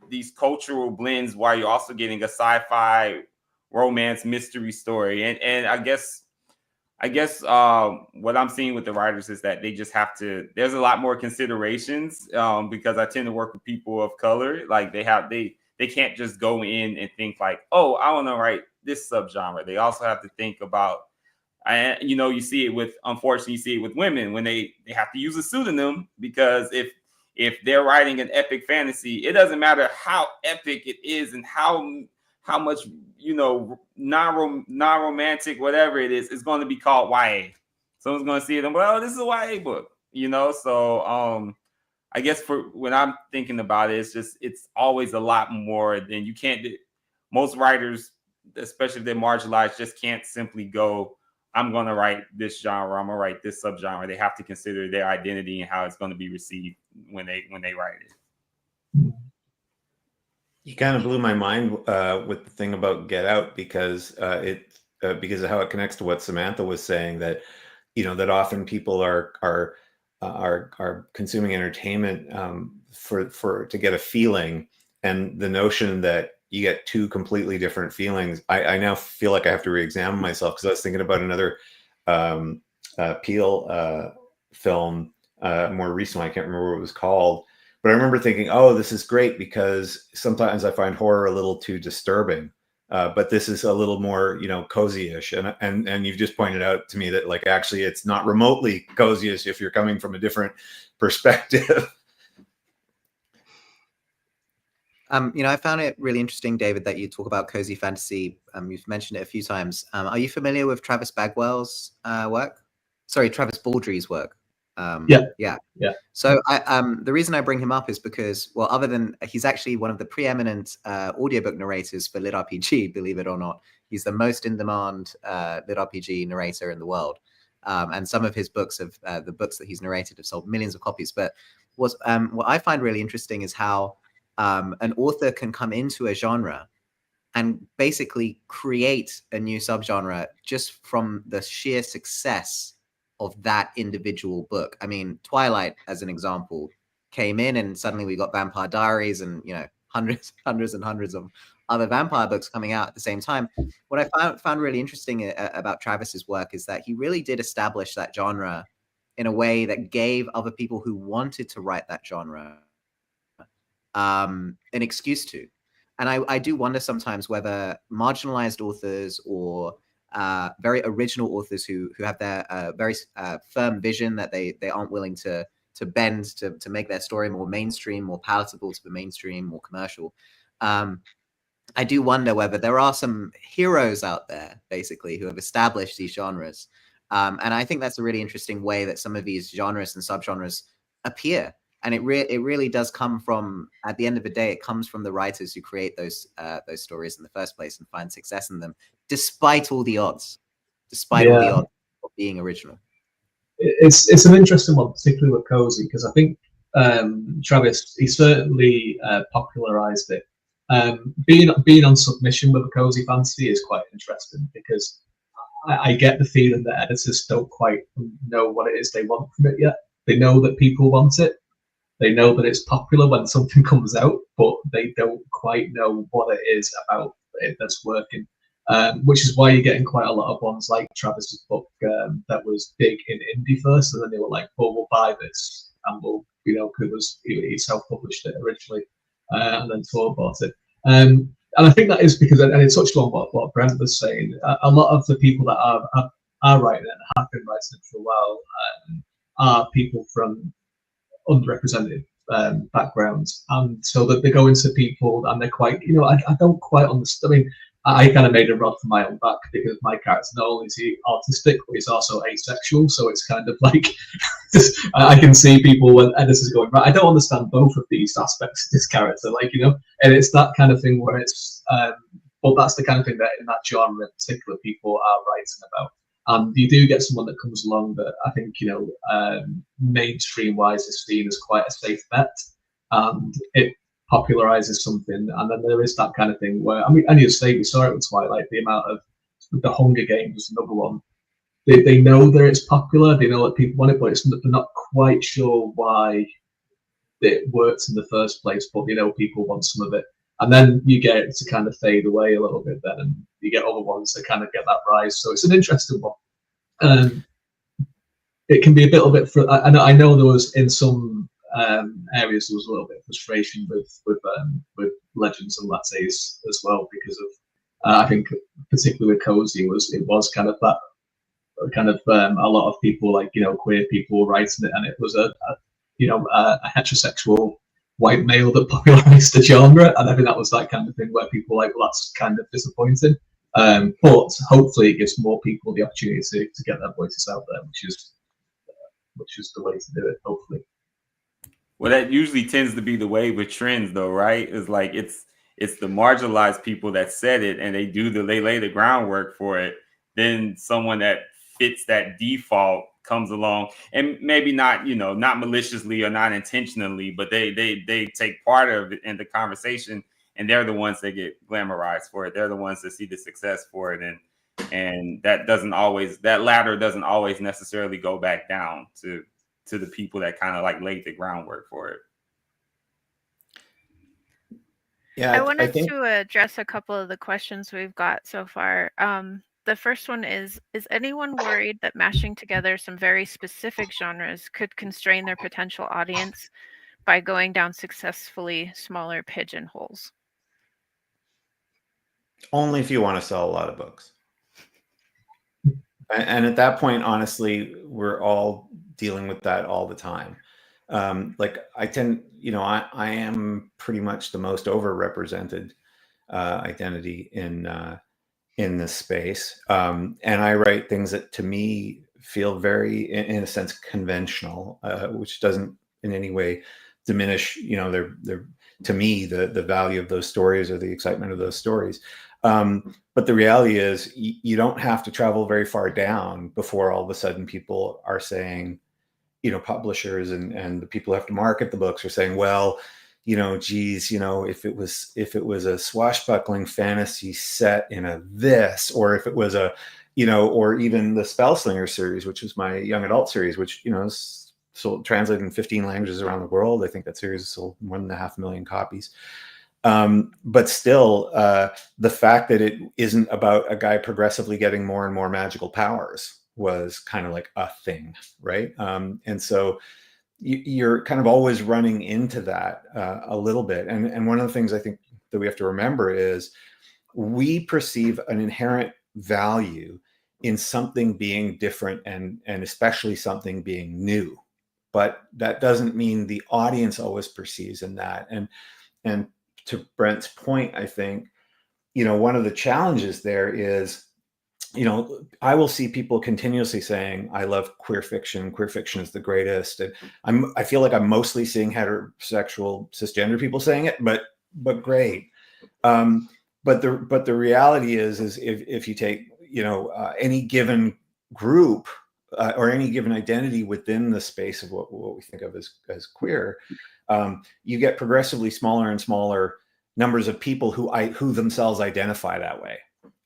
these cultural blends while you're also getting a sci-fi romance mystery story. And I guess what I'm seeing with the writers is that they just have to, there's a lot more considerations because I tend to work with people of color. Like they can't just go in and think like, oh, I want to write this subgenre. They also have to think about, and you see it with, unfortunately, you see it with women when they have to use a pseudonym, because if they're writing an epic fantasy, it doesn't matter how epic it is and how much non-romantic whatever it is, it's going to be called YA. Someone's going to see it and well, this is a YA book, So I guess for when I'm thinking about it, it's always a lot more than you can't do. Most writers, especially if they're marginalized, just can't simply go, I'm going to write this genre, I'm going to write this subgenre. They have to consider their identity and how it's going to be received when they write it. You kind of blew my mind with the thing about Get Out because because of how it connects to what Samantha was saying, that that often people are consuming entertainment to get a feeling, and the notion that you get two completely different feelings. I now feel like I have to re-examine myself, because I was thinking about another Peele film, more recently. I can't remember what it was called, but I remember thinking, oh, this is great because sometimes I find horror a little too disturbing, but this is a little more, cozy-ish. And you've just pointed out to me that like actually it's not remotely cozy-ish if you're coming from a different perspective. I found it really interesting, David, that you talk about cozy fantasy. You've mentioned it a few times. Are you familiar with Travis Bagwell's work? Sorry, Travis Baldry's work. Yeah. So the reason I bring him up is because, well, other than he's actually one of the preeminent audiobook narrators for Lit RPG, believe it or not. He's the most in-demand Lit RPG narrator in the world. And some of his books, the books that he's narrated, have sold millions of copies. But what I find really interesting is how an author can come into a genre and basically create a new subgenre just from the sheer success that individual book. I mean, Twilight, as an example, came in and suddenly we got Vampire Diaries and, you know, hundreds and hundreds of other vampire books coming out at the same time. What I found really interesting about Travis's work is that he really did establish that genre in a way that gave other people who wanted to write that genre an excuse to. And I do wonder sometimes whether marginalized authors or very original authors who have their very firm vision that they aren't willing to bend to make their story more mainstream, more palatable to the mainstream, more commercial. I do wonder whether there are some heroes out there, basically, who have established these genres. And I think that's a really interesting way that some of these genres and subgenres appear. And it really does come from, at the end of the day, it comes from the writers who create those stories in the first place and find success in them, despite all the odds, all the odds of being original. It's an interesting one, particularly with Cozy, because I think Travis, he certainly popularized it. Being on submission with a Cozy Fantasy is quite interesting, because I get the feeling that editors don't quite know what it is they want from it yet. They know that people want it. They know that it's popular when something comes out, but they don't quite know what it is about it that's working. Which is why you're getting quite a lot of ones like Travis's book that was big in indie first, and then they were like, "Well, we'll buy this," and we'll, you know, because he self-published it originally, and then Tor bought it. And I think that is because, and it touched on what Brent was saying. A lot of the people that are writing it and have been writing it for a while are people from underrepresented backgrounds, and so that they go into people and they're quite, you know, I don't quite understand. I mean, I kind of made a rod for my own back, because my character, not only is he autistic, but he's also asexual. So it's kind of like, I can see people when editors are going, right, I don't understand both of these aspects of this character, like, you know, and it's that kind of thing where it's, but that's the kind of thing that in that genre in particular people are writing about. And you do get someone that comes along that I think, you know, mainstream wise is seen as quite a safe bet, and it popularizes something. And then there is that kind of thing where, I mean, and you say we saw it with Twilight, the amount of the Hunger Games, another one. They know that it's popular, they know that people want it, but they're not quite sure why it works in the first place. But you know, people want some of it, and then you get it to kind of fade away a little bit. Then, and you get other ones that kind of get that rise. So it's an interesting one. It can be a little bit. I know there was in some areas there was a little bit of frustration with Legends and Lattes as well, because of I think particularly with Cozy it was kind of that kind of a lot of people, like, you know, queer people writing it, and it was a heterosexual white male that popularized the genre, and I think that was that kind of thing where people were like, well, that's kind of disappointing. But hopefully it gives more people the opportunity to get their voices out there, which is the way to do it, hopefully. Well, that usually tends to be the way with trends, though, right? It's like it's the marginalized people that said it, and they lay the groundwork for it. Then someone that fits that default comes along, and maybe not, you know, not maliciously or not intentionally, but they take part of it in the conversation, and they're the ones that get glamorized for it. They're the ones that see the success for it, and that ladder doesn't always necessarily go back down to the people that kind of like laid the groundwork for it. Yeah, I wanted to address a couple of the questions we've got so far. The first one is anyone worried that mashing together some very specific genres could constrain their potential audience by going down successfully smaller pigeonholes? Only if you want to sell a lot of books. And at that point, honestly, we're all dealing with that all the time. Like I am pretty much the most overrepresented identity in this space. And I write things that to me feel very, in a sense, conventional, which doesn't in any way diminish, you know, they're to me, the value of those stories or the excitement of those stories. But the reality is you don't have to travel very far down before all of a sudden people are saying, you know, publishers and the people who have to market the books are saying, well, you know, geez, you know, if it was a swashbuckling fantasy set in a this, or if it was a, or even the Spellslinger series, which is my young adult series, which, is sold, translated in 15 languages around the world. I think that series sold more than 500,000 copies. But still, the fact that it isn't about a guy progressively getting more and more magical powers was kind of like a thing, right? And so you're kind of always running into that a little bit. And one of the things I think that we have to remember is we perceive an inherent value in something being different and especially something being new. But that doesn't mean the audience always perceives in that. And to Brent's point, I think, one of the challenges there is, I will see people continuously saying, I love queer fiction. Queer fiction is the greatest. And I feel like I'm mostly seeing heterosexual cisgender people saying it, but great. But the reality is if you take, any given group or any given identity within the space of what we think of as queer, you get progressively smaller and smaller numbers of people who themselves identify that way.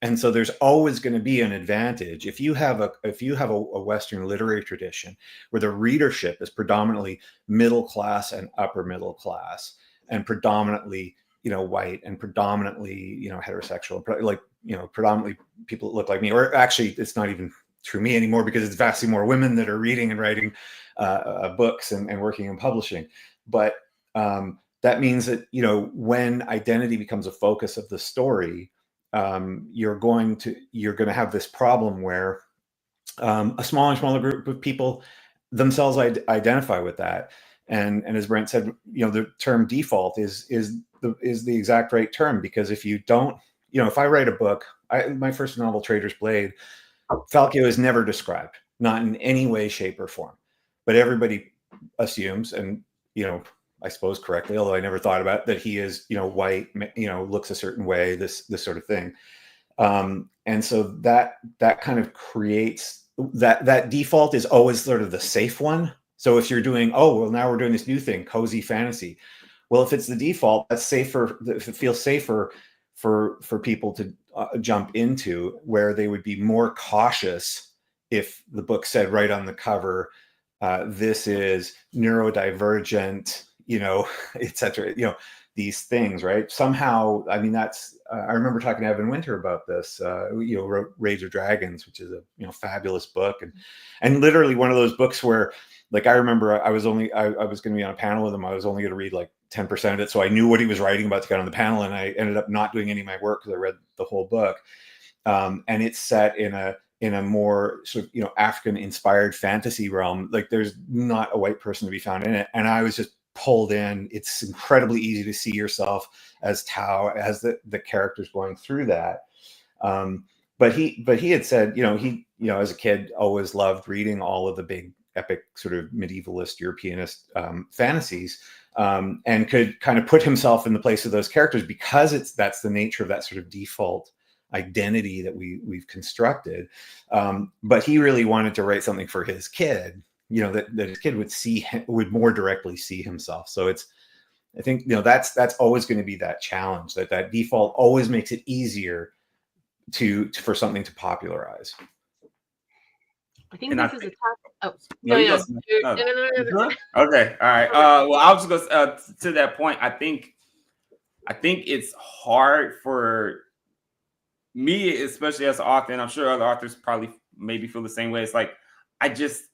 And so there's always going to be an advantage if you have a Western literary tradition where the readership is predominantly middle class and upper middle class, and predominantly white, and predominantly heterosexual, like predominantly people that look like me. Or actually, it's not even true me anymore, because it's vastly more women that are reading and writing books and working in publishing. But that means that when identity becomes a focus of the story, you're going to have this problem where a smaller and smaller group of people themselves identify with that. And as Brent said, the term default is the exact right term, because if you don't, if I write a book, my first novel, Trader's Blade, Falco is never described, not in any way, shape, or form, but everybody assumes, and I suppose correctly, although I never thought about it, that he is white, looks a certain way, this sort of thing, and so that kind of creates that default is always sort of the safe one. So if you're doing, now we're doing this new thing, cozy fantasy. Well, if it's the default, that's safer. If it feels safer for people to jump into, where they would be more cautious if the book said right on the cover, this is neurodivergent, et cetera, these things, right? Somehow, I mean, that's, I remember talking to Evan Winter about this, wrote Rage of Dragons, which is a, fabulous book. And literally one of those books where, like, I remember I was going to be on a panel with him. I was only going to read like 10% of it. So I knew what he was writing about to get on the panel. And I ended up not doing any of my work because I read the whole book. And it's set in a more sort of, African inspired fantasy realm. Like, there's not a white person to be found in it. And I was just pulled in. It's incredibly easy to see yourself as Tao, as the characters going through that. But he had said, he as a kid always loved reading all of the big epic sort of medievalist Europeanist fantasies, and could kind of put himself in the place of those characters, because that's the nature of that sort of default identity that we've constructed. But he really wanted to write something for his kid, that his kid would more directly see himself. So I think that's always going to be that challenge, that default always makes it easier for something to popularize. I think this is a topic. Oh, no. Okay, all right. Well, I was just going to that point. I think it's hard for me, especially as an author, and I'm sure other authors probably maybe feel the same way. It's like I just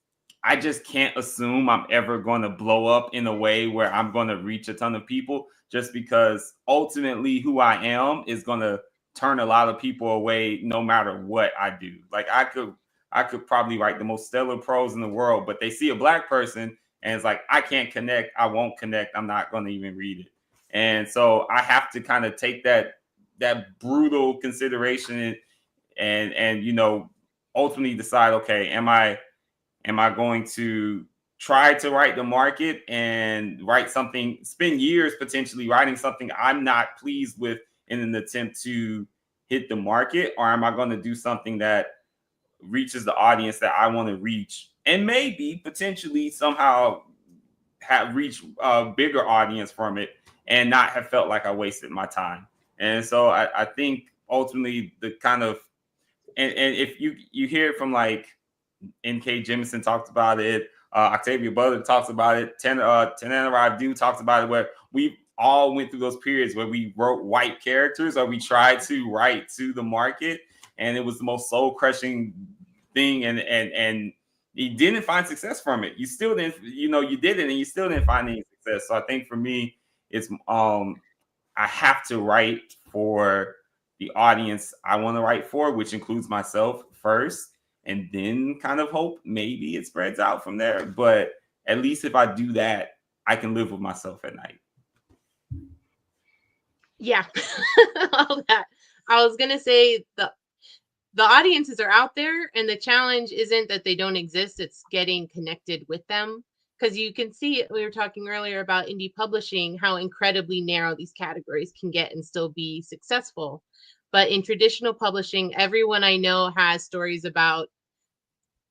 can't assume I'm ever going to blow up in a way where I'm going to reach a ton of people, just because ultimately who I am is going to turn a lot of people away no matter what I do. Like, I could probably write the most stellar prose in the world, but they see a Black person and it's like, I can't connect. I won't connect. I'm not going to even read it. And so I have to kind of take that brutal consideration and ultimately decide, okay, am I going to try to write the market and write something, spend years potentially writing something I'm not pleased with in an attempt to hit the market, or am I going to do something that reaches the audience that I want to reach, and maybe potentially somehow have reached a bigger audience from it and not have felt like I wasted my time? And so I think ultimately the kind of and if you hear it from like N.K. Jemisin talked about it, Octavia Butler talks about it, Tanana Radu talks about it, where we all went through those periods where we wrote white characters or we tried to write to the market, and it was the most soul crushing thing, and you didn't find success from it. You still didn't, you did it and you still didn't find any success. So I think for me, it's I have to write for the audience I want to write for, which includes myself first, and then kind of hope maybe it spreads out from there. But at least if I do that, I can live with myself at night. Yeah, all that. I was gonna say the audiences are out there, and the challenge isn't that they don't exist, it's getting connected with them. Because you can see, we were talking earlier about indie publishing, how incredibly narrow these categories can get and still be successful. But in traditional publishing, everyone I know has stories about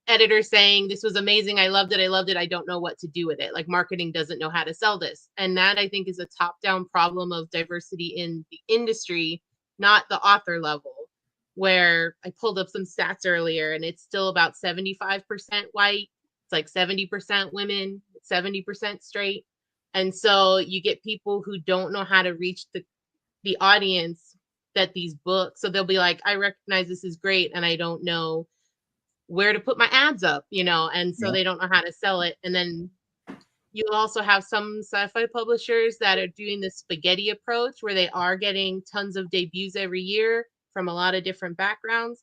editors saying, this was amazing, I loved it, I don't know what to do with it. Like, marketing doesn't know how to sell this. And that, I think, is a top-down problem of diversity in the industry, not the author level, where I pulled up some stats earlier, and it's still about 75% white. It's like 70% women, 70% straight. And so you get people who don't know how to reach the audience that these books, so they'll be like, I recognize this is great, and I don't know where to put my ads up, and so they don't know how to sell it. And then you'll also have some sci-fi publishers that are doing this spaghetti approach, where they are getting tons of debuts every year from a lot of different backgrounds,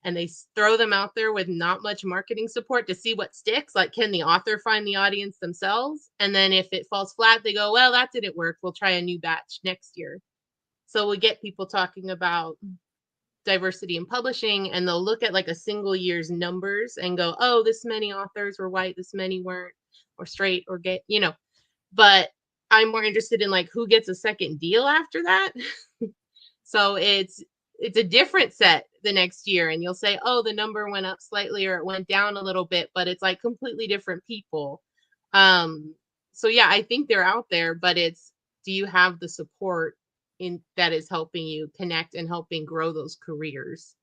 and they throw them out there with not much marketing support to see what sticks. Like, can the author find the audience themselves? And then if it falls flat, they go, well, that didn't work, we'll try a new batch next year. So we get people talking about diversity in publishing, and they'll look at like a single year's numbers and go, oh, this many authors were white, this many weren't, or straight, or gay, but I'm more interested in like who gets a second deal after that. So it's a different set the next year, and you'll say, oh, the number went up slightly or it went down a little bit, but it's like completely different people. So yeah, I think they're out there, but it's, do you have the support that is helping you connect and helping grow those careers?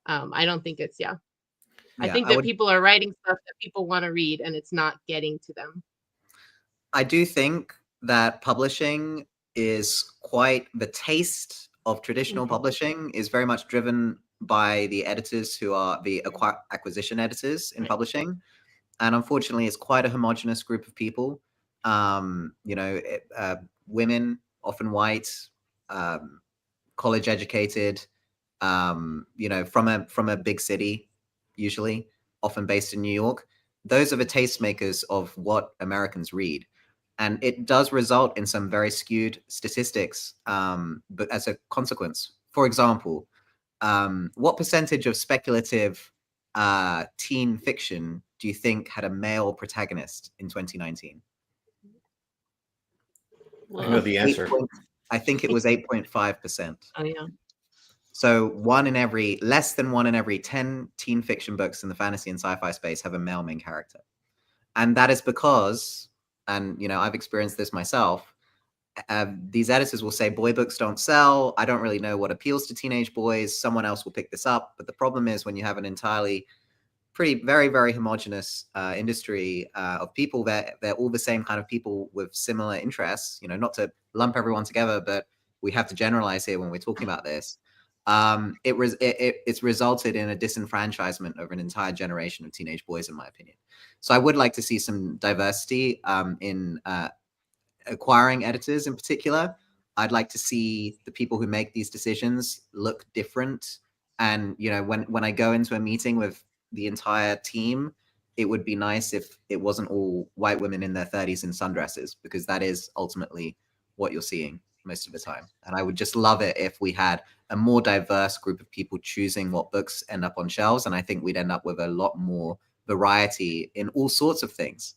I don't think it's, I think that people are writing stuff that people want to read, and it's not getting to them. I do think that publishing is quite, the taste of traditional publishing is very much driven by the editors who are the acquisition editors in publishing. And unfortunately, it's quite a homogenous group of people. Women, often white, college educated, from a big city, usually, often based in New York. Those are the tastemakers of what Americans read. And it does result in some very skewed statistics, but as a consequence. For example, what percentage of speculative teen fiction do you think had a male protagonist in 2019? I know the answer. I think it was 8.5%. Oh, yeah. So less than one in every 10 teen fiction books in the fantasy and sci-fi space have a male main character. And that is because, and I've experienced this myself, these editors will say, boy books don't sell. I don't really know what appeals to teenage boys. Someone else will pick this up. But the problem is, when you have an entirely very, very homogenous industry of people, they're all the same kind of people with similar interests, not to lump everyone together, but we have to generalize here when we're talking about this. It's resulted in a disenfranchisement of an entire generation of teenage boys, in my opinion. So I would like to see some diversity in acquiring editors in particular. I'd like to see the people who make these decisions look different. And, when I go into a meeting with the entire team, it would be nice if it wasn't all white women in their 30s in sundresses, because that is ultimately what you're seeing most of the time. And I would just love it if we had a more diverse group of people choosing what books end up on shelves. And I think we'd end up with a lot more variety in all sorts of things,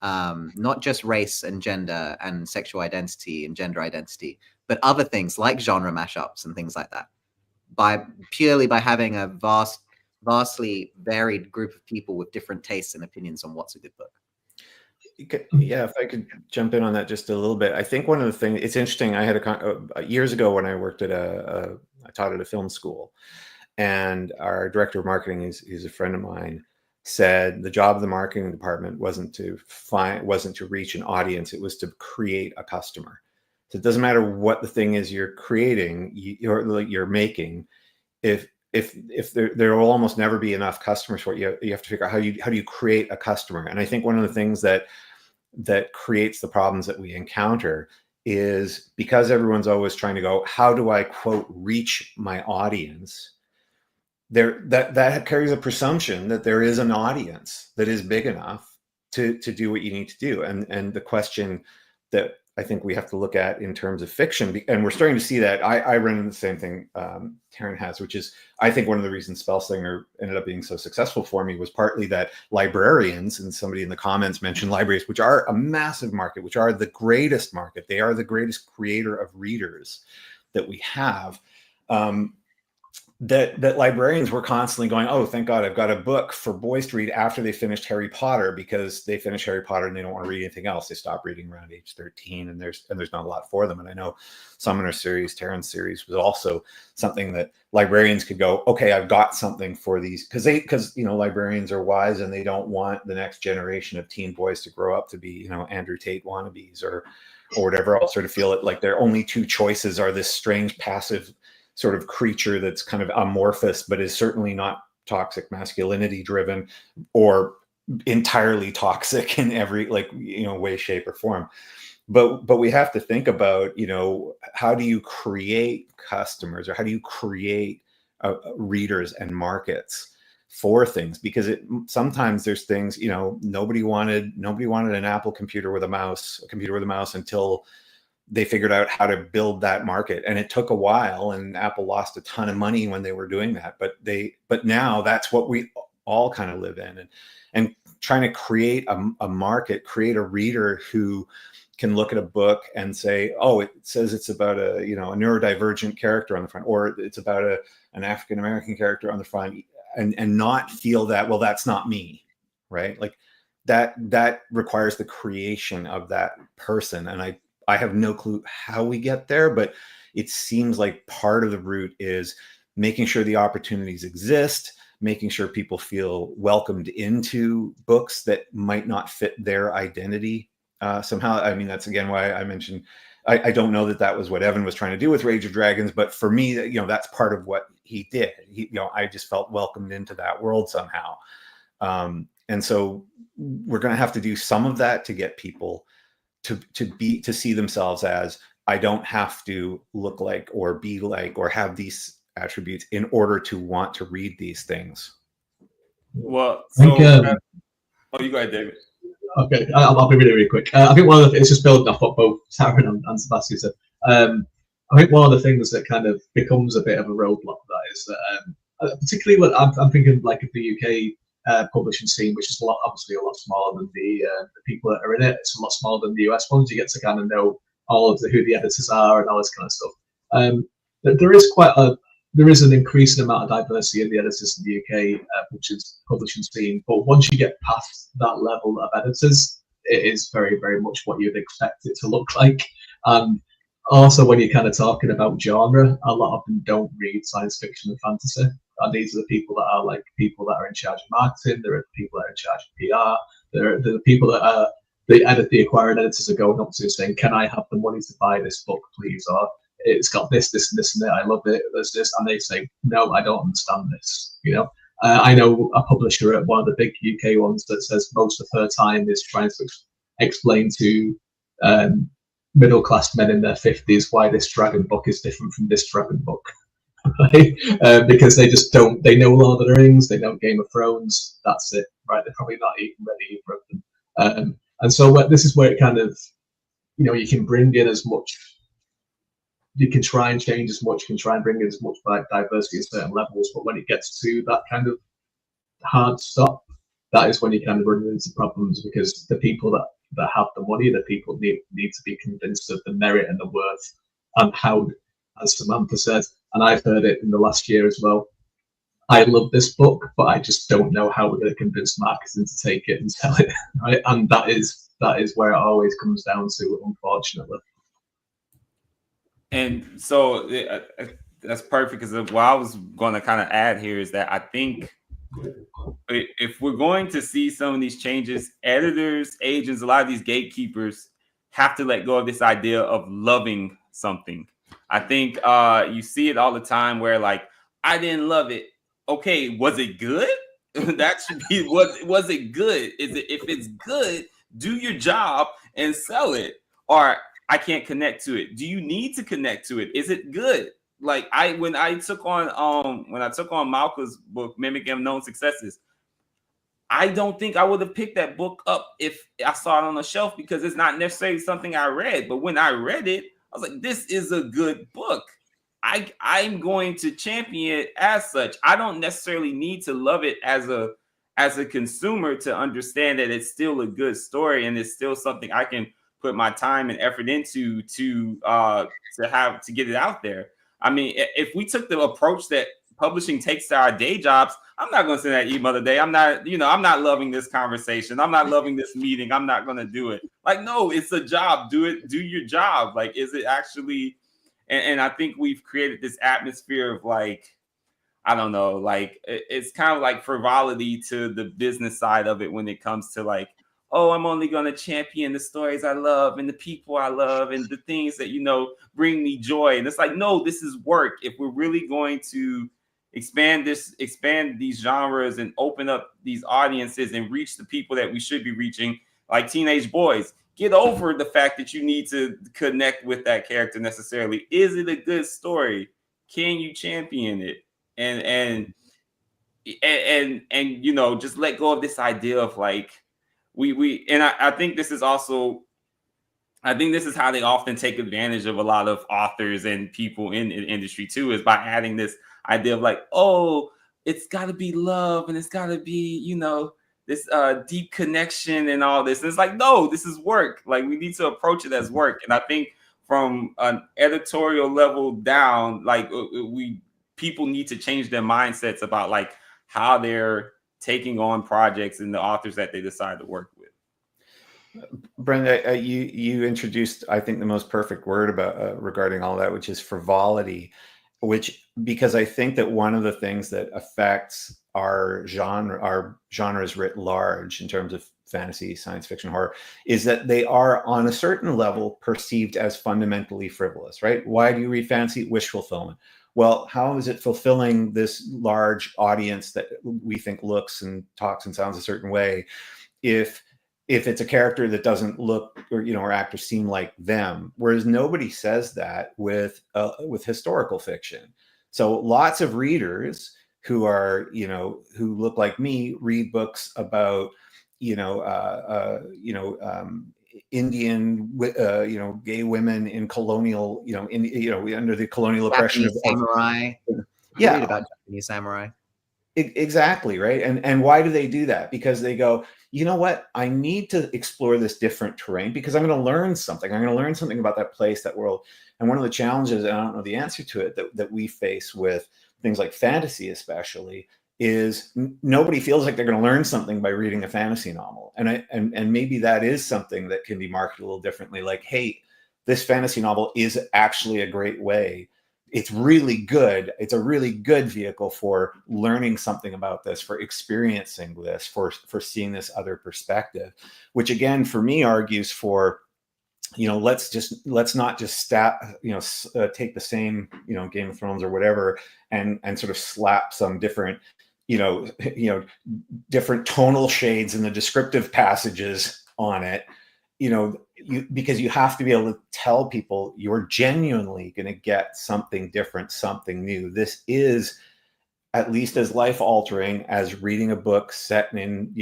not just race and gender and sexual identity and gender identity, but other things like genre mashups and things like that, purely by having a vastly varied group of people with different tastes and opinions on what's a good book. Yeah, if I could jump in on that just a little bit. I think one of the things, it's interesting, I had years ago when I worked at I taught at a film school, And our director of marketing is a friend of mine, said the job of the marketing department wasn't to reach an audience, it was to create a customer. So it doesn't matter what the thing is you're creating, you're making. If there will almost never be enough customers for it, you have to figure out how do you create a customer. And I think one of the things that creates the problems that we encounter is because everyone's always trying to go, how do I, quote, reach my audience? That carries a presumption that there is an audience that is big enough to do what you need to do. And the question that I think we have to look at in terms of fiction, and we're starting to see that. I run into the same thing Taran has, which is, I think one of the reasons Spellslinger ended up being so successful for me was partly that librarians, and somebody in the comments mentioned libraries, which are a massive market, which are the greatest market. They are the greatest creator of readers that we have. That librarians were constantly going, oh, thank God, I've got a book for boys to read after they finished Harry Potter, because they finish Harry Potter and they don't want to read anything else. They stop reading around age 13, and there's not a lot for them. And I know Summoner series, Taran's series was also something that librarians could go, okay, I've got something for these, because librarians are wise and they don't want the next generation of teen boys to grow up to be Andrew Tate wannabes or whatever else, or to feel it like their only two choices are this strange passive sort of creature that's kind of amorphous, but is certainly not toxic masculinity driven or entirely toxic in every way, shape, or form. But we have to think about, how do you create customers, or how do you create readers and markets for things? Because sometimes there's things, nobody wanted an Apple computer with a mouse until they figured out how to build that market, and it took a while, and Apple lost a ton of money when they were doing that, but now that's what we all kind of live in, and trying to create a market, create a reader who can look at a book and say, oh, it says it's about a neurodivergent character on the front, or it's about an African-American character on the front, and not feel that, well, that's not me, right? Like that requires the creation of that person. And I have no clue how we get there, but it seems like part of the route is making sure the opportunities exist, making sure people feel welcomed into books that might not fit their identity somehow. I mean, that's again why I mentioned, I don't know that was what Evan was trying to do with Rage of Dragons, but for me, that's part of what he did. I just felt welcomed into that world somehow. And so we're going to have to do some of that to get people to see themselves as, I don't have to look like or be like or have these attributes in order to want to read these things. Well, so you go ahead, David. Okay, I'll be really quick. I think one of the things, just building off what both Taran and Sebastien said, I think one of the things that kind of becomes a bit of a roadblock for that is that, particularly when I'm thinking like of the UK publishing scene, which is obviously a lot smaller than the people that are in it. It's a lot smaller than the US ones. You get to kind of know all of who the editors are and all this kind of stuff. There is an increasing amount of diversity in the editors in the UK publishing scene, but once you get past that level of editors, it is very, very much what you'd expect it to look like. And also, when you're kind of talking about genre, a lot of them don't read science fiction and fantasy. And these are the people that are people that are in charge of marketing. There are people that are in charge of PR. There are the people that are the acquiring editors are going up to saying, "Can I have the money to buy this book, please?" Or it's got this, this, and this, and that. I love it. There's this, and they say, "No, I don't understand this." I know a publisher at one of the big UK ones that says most of her time is trying to explain to middle-class men in their 50s why this dragon book is different from this dragon book. Right? Because they just don't. They know Lord of the Rings, they know Game of Thrones. That's it, right? They're probably not even ready for them. And so this is where it kind of, you can bring in as much. You can try and change as much. You can try and bring in as much diversity at certain levels. But when it gets to that kind of hard stop, that is when you kind of run into problems, because the people that have the money, the people need to be convinced of the merit and the worth and how, as Samantha said, and I've heard it in the last year as well, I love this book, but I just don't know how we're going to convince marketing to take it and sell it, right? And that is where it always comes down to, unfortunately. And so that's perfect, because what I was going to kind of add here is that I think if we're going to see some of these changes, editors, agents, a lot of these gatekeepers have to let go of this idea of loving something. I think you see it all the time where, like, I didn't love it. Okay, was it good? That should be what was it good? Is it, if it's good, do your job and sell it. Or I can't connect to it. Do you need to connect to it? Is it good? Like when I took on Malka's book, Mimic Unknown Successes, I don't think I would have picked that book up if I saw it on the shelf, because it's not necessarily something I read. But when I read it, I was like, this is a good book. I'm going to champion it as such. I don't necessarily need to love it as a consumer to understand that it's still a good story and it's still something I can put my time and effort into to get it out there. I mean, if we took the approach that publishing takes to our day jobs, I'm not going to send that email today. I'm not loving this conversation. I'm not loving this meeting. I'm not going to do it. Like, no, it's a job. Do it. Do your job. Like, is it actually? And I think we've created this atmosphere of, like, I don't know, like it's kind of like frivolity to the business side of it when it comes to, like, oh, I'm only going to champion the stories I love and the people I love and the things that, bring me joy. And it's like, no, this is work. If we're really going to expand these genres and open up these audiences and reach the people that we should be reaching, like teenage boys, get over the fact that you need to connect with that character necessarily. Is it a good story? Can you champion it? And just let go of this idea of, like, I think this is also, I think this is how they often take advantage of a lot of authors and people in the industry too, is by adding this idea of, like, oh, it's got to be love and it's got to be, this deep connection and all this. And it's like, no, this is work. Like, we need to approach it as work. And I think from an editorial level down, like, people need to change their mindsets about, like, how they're taking on projects and the authors that they decide to work with. Brent, you introduced, I think, the most perfect word about regarding all that, which is frivolity. Because I think that one of the things that affects our genres writ large in terms of fantasy, science fiction, horror, is that they are on a certain level perceived as fundamentally frivolous, right? Why do you read fantasy? Wish fulfillment. Well, how is it fulfilling this large audience that we think looks and talks and sounds a certain way if it's a character that doesn't look or act or seem like them? Whereas nobody says that with historical fiction. So lots of readers who are, who look like me, read books about, Indian, gay women in colonial, under the colonial oppression of samurai. Yeah, read about Japanese samurai. Exactly, right. And why do they do that? Because they go, you know what? I need to explore this different terrain because I'm going to learn something. I'm going to learn something about that place, that world. And one of the challenges, and I don't know the answer to it, that we face with things like fantasy, especially, is nobody feels like they're going to learn something by reading a fantasy novel. And maybe that is something that can be marketed a little differently. Like, hey, this fantasy novel is actually a great way. It's really good. It's a really good vehicle for learning something about this, for experiencing this, for seeing this other perspective, which again, for me, argues for, let's not just take the same, Game of Thrones or whatever, and sort of slap some different, different tonal shades in the descriptive passages on it, because you have to be able to tell people you're genuinely going to get something different, something new. This is at least as life altering as reading a book set in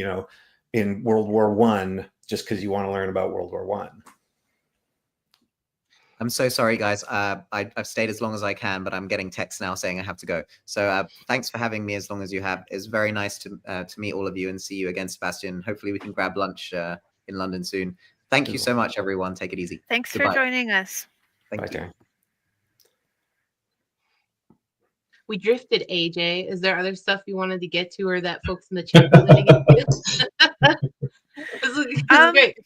World War I, just because you want to learn about World War I. I'm so sorry, guys. I've stayed as long as I can, but I'm getting texts now saying I have to go. So thanks for having me as long as you have. It's very nice to meet all of you and see you again, Sebastien. Hopefully we can grab lunch in London soon. Thank you so much, everyone. Take it easy. Thanks Goodbye. for joining us. Thank you. We drifted, AJ. Is there other stuff you wanted to get to, or that folks in the chat wanted to get to? This is great.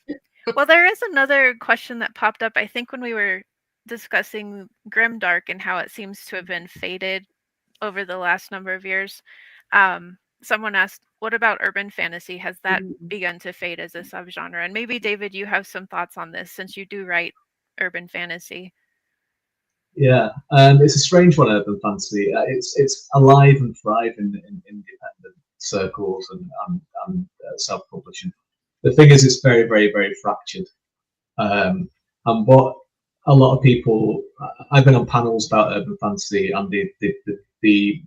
Well, there is another question that popped up, I think, when we were discussing grimdark and how it seems to have been faded over the last number of years. Someone asked, what about urban fantasy? Has that begun to fade as a subgenre? And maybe, David, you have some thoughts on this since you do write urban fantasy. Yeah, it's a strange one, urban fantasy. It's alive and thriving in independent circles and self-publishing. The thing is, it's very, very, very fractured. And what a lot of people, I've been on panels about urban fantasy, and the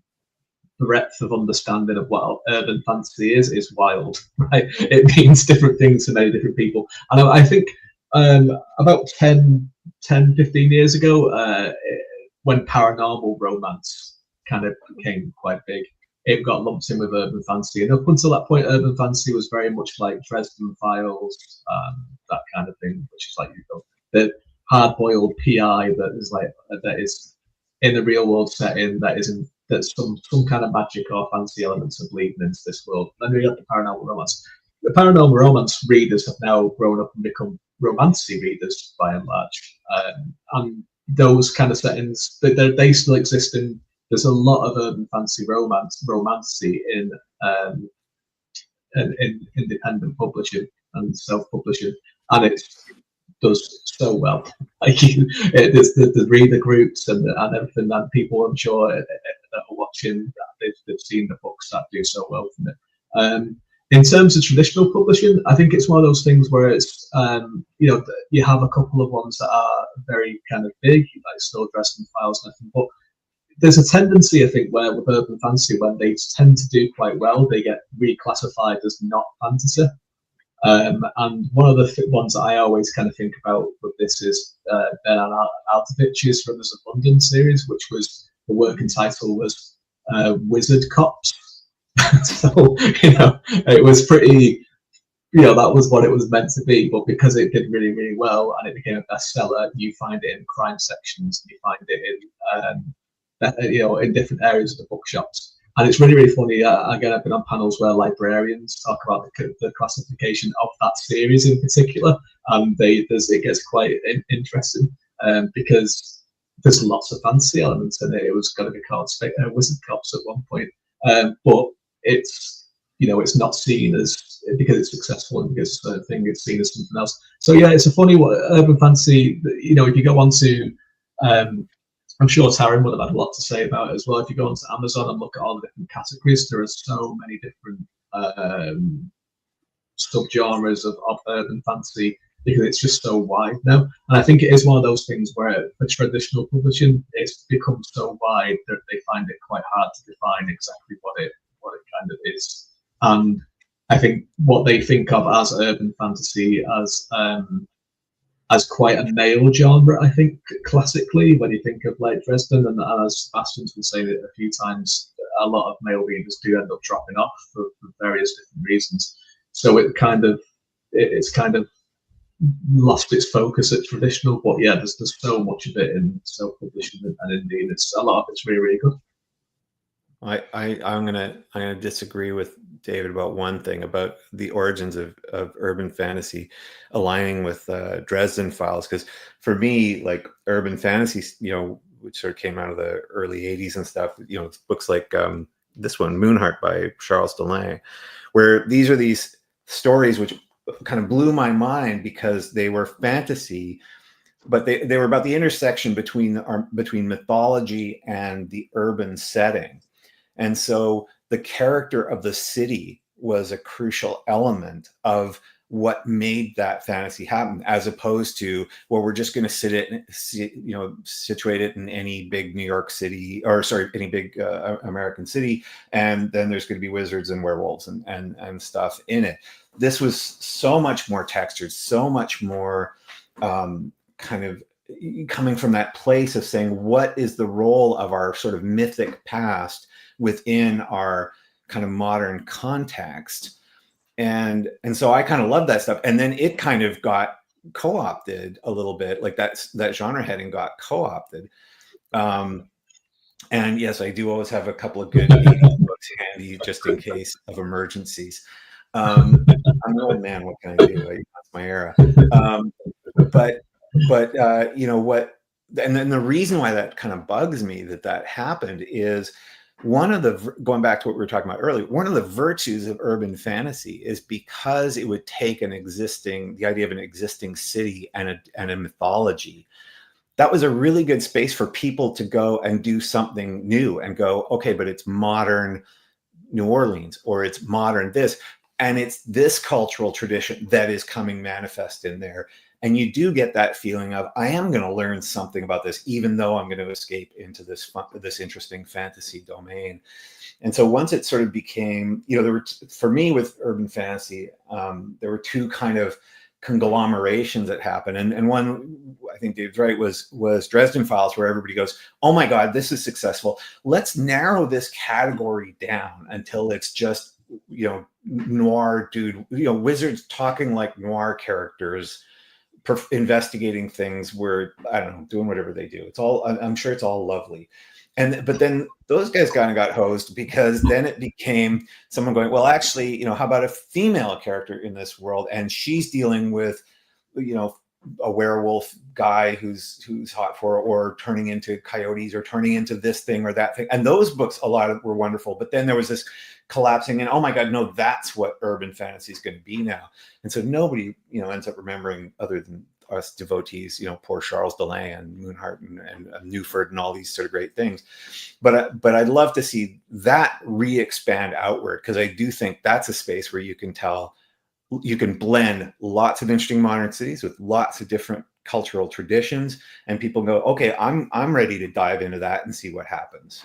breadth of understanding of what urban fantasy is wild, right? It means different things to many different people. And I think about 10, 15 years ago, when paranormal romance kind of became quite big, it got lumped in with urban fantasy. And up until that point, urban fantasy was very much like Dresden Files, that kind of thing, which is like, you know, the hard-boiled PI that is in a real-world setting, that's some kind of magic or fancy elements are bleeding into this world. Then we got the paranormal romance. The paranormal romance readers have now grown up and become romancy readers by and large, and those kind of settings they still exist in. There's a lot of urban fantasy romancy in independent publishing and self-publishing, and it does so well. Like there's the reader groups and everything that people, I'm sure, that are watching, they've seen the books that do so well from it. In terms of traditional publishing, I think it's one of those things where it's, you know, you have a couple of ones that are very kind of big, like still Dresden Files and everything, but there's a tendency, I think, where with urban fantasy, when they tend to do quite well, they get reclassified as not fantasy. And one of the ones that I always kind of think about with this is Ben and Altovic's Rivers of London series, which was, the working title was Wizard Cops. So, you know, it was pretty, you know, that was what it was meant to be, but because it did really, really well and it became a bestseller, you find it in crime sections, you find it in, you know, in different areas of the bookshops. And it's really, really funny. Again, I've been on panels where librarians talk about the classification of that series in particular, and it gets quite interesting because there's lots of fantasy elements in it. It was going to be called Wizard Cops at one point, but it's, you know, it's not seen as, because it's successful and because it's a thing, it's seen as something else. So yeah, it's a funny one. Urban fantasy, you know, if you go on to I'm sure Taran would have had a lot to say about it as well. If you go onto Amazon and look at all the different categories, there are so many different subgenres of urban fantasy, because it's just so wide now. And I think it is one of those things where for traditional publishing, it's become so wide that they find it quite hard to define exactly what it kind of is. And I think what they think of as urban fantasy as quite a male genre, I think, classically, when you think of like Dresden, and as Sebastian's been saying it a few times, a lot of male readers do end up dropping off for various different reasons. So it's kind of lost its focus at traditional, but yeah, there's so much of it in self-publishing and indie, and it's a lot of it's really, really good. I'm gonna disagree with David about one thing about the origins of urban fantasy aligning with Dresden Files, because for me, like urban fantasy, you know, which sort of came out of the early 80s and stuff, you know, books like this one, Moonheart by Charles Delaunay, where these are these stories which kind of blew my mind because they were fantasy, but they were about the intersection between mythology and the urban setting. And so the character of the city was a crucial element of what made that fantasy happen, as opposed to, well, we're just going to situate it in any big New York City, or sorry, any big American city, and then there's going to be wizards and werewolves and stuff in it. This was so much more textured, so much more kind of coming from that place of saying, what is the role of our sort of mythic past within our kind of modern context. And so I kind of love that stuff. And then it kind of got co-opted a little bit, like that genre heading got co-opted. And yes, I do always have a couple of good books handy just in case of emergencies. I'm an old man, what can I do? That's my era. But you know what and then the reason why that kind of bugs me that happened is going back to what we were talking about earlier, one of the virtues of urban fantasy is because it would take the idea of an existing city and a mythology. That was a really good space for people to go and do something new and go, okay, but it's modern New Orleans, or it's modern this, and it's this cultural tradition that is coming manifest in there. And you do get that feeling of, I am going to learn something about this, even though I'm going to escape into this interesting fantasy domain. And so once it sort of became, for me with urban fantasy, there were two kind of conglomerations that happened. And one, I think Dave's right, was Dresden Files, where everybody goes, oh my God, this is successful. Let's narrow this category down until it's just, noir dude, wizards talking like noir characters, investigating things where, I don't know, doing whatever they do. It's all, I'm sure it's all lovely. But then those guys kind of got hosed, because then it became someone going, well, actually, how about a female character in this world? And she's dealing with, a werewolf guy who's hot for her, or turning into coyotes, or turning into this thing or that thing. And those books, a lot of were wonderful. But then there was this collapsing, and oh my God, no, that's what urban fantasy is going to be now. And so nobody, ends up remembering, other than us devotees, poor Charles Delain and Moonheart and Newford and all these sort of great things. But I'd love to see that re-expand outward, because I do think that's a space where you can blend lots of interesting modern cities with lots of different cultural traditions, and people go, okay, I'm ready to dive into that and see what happens.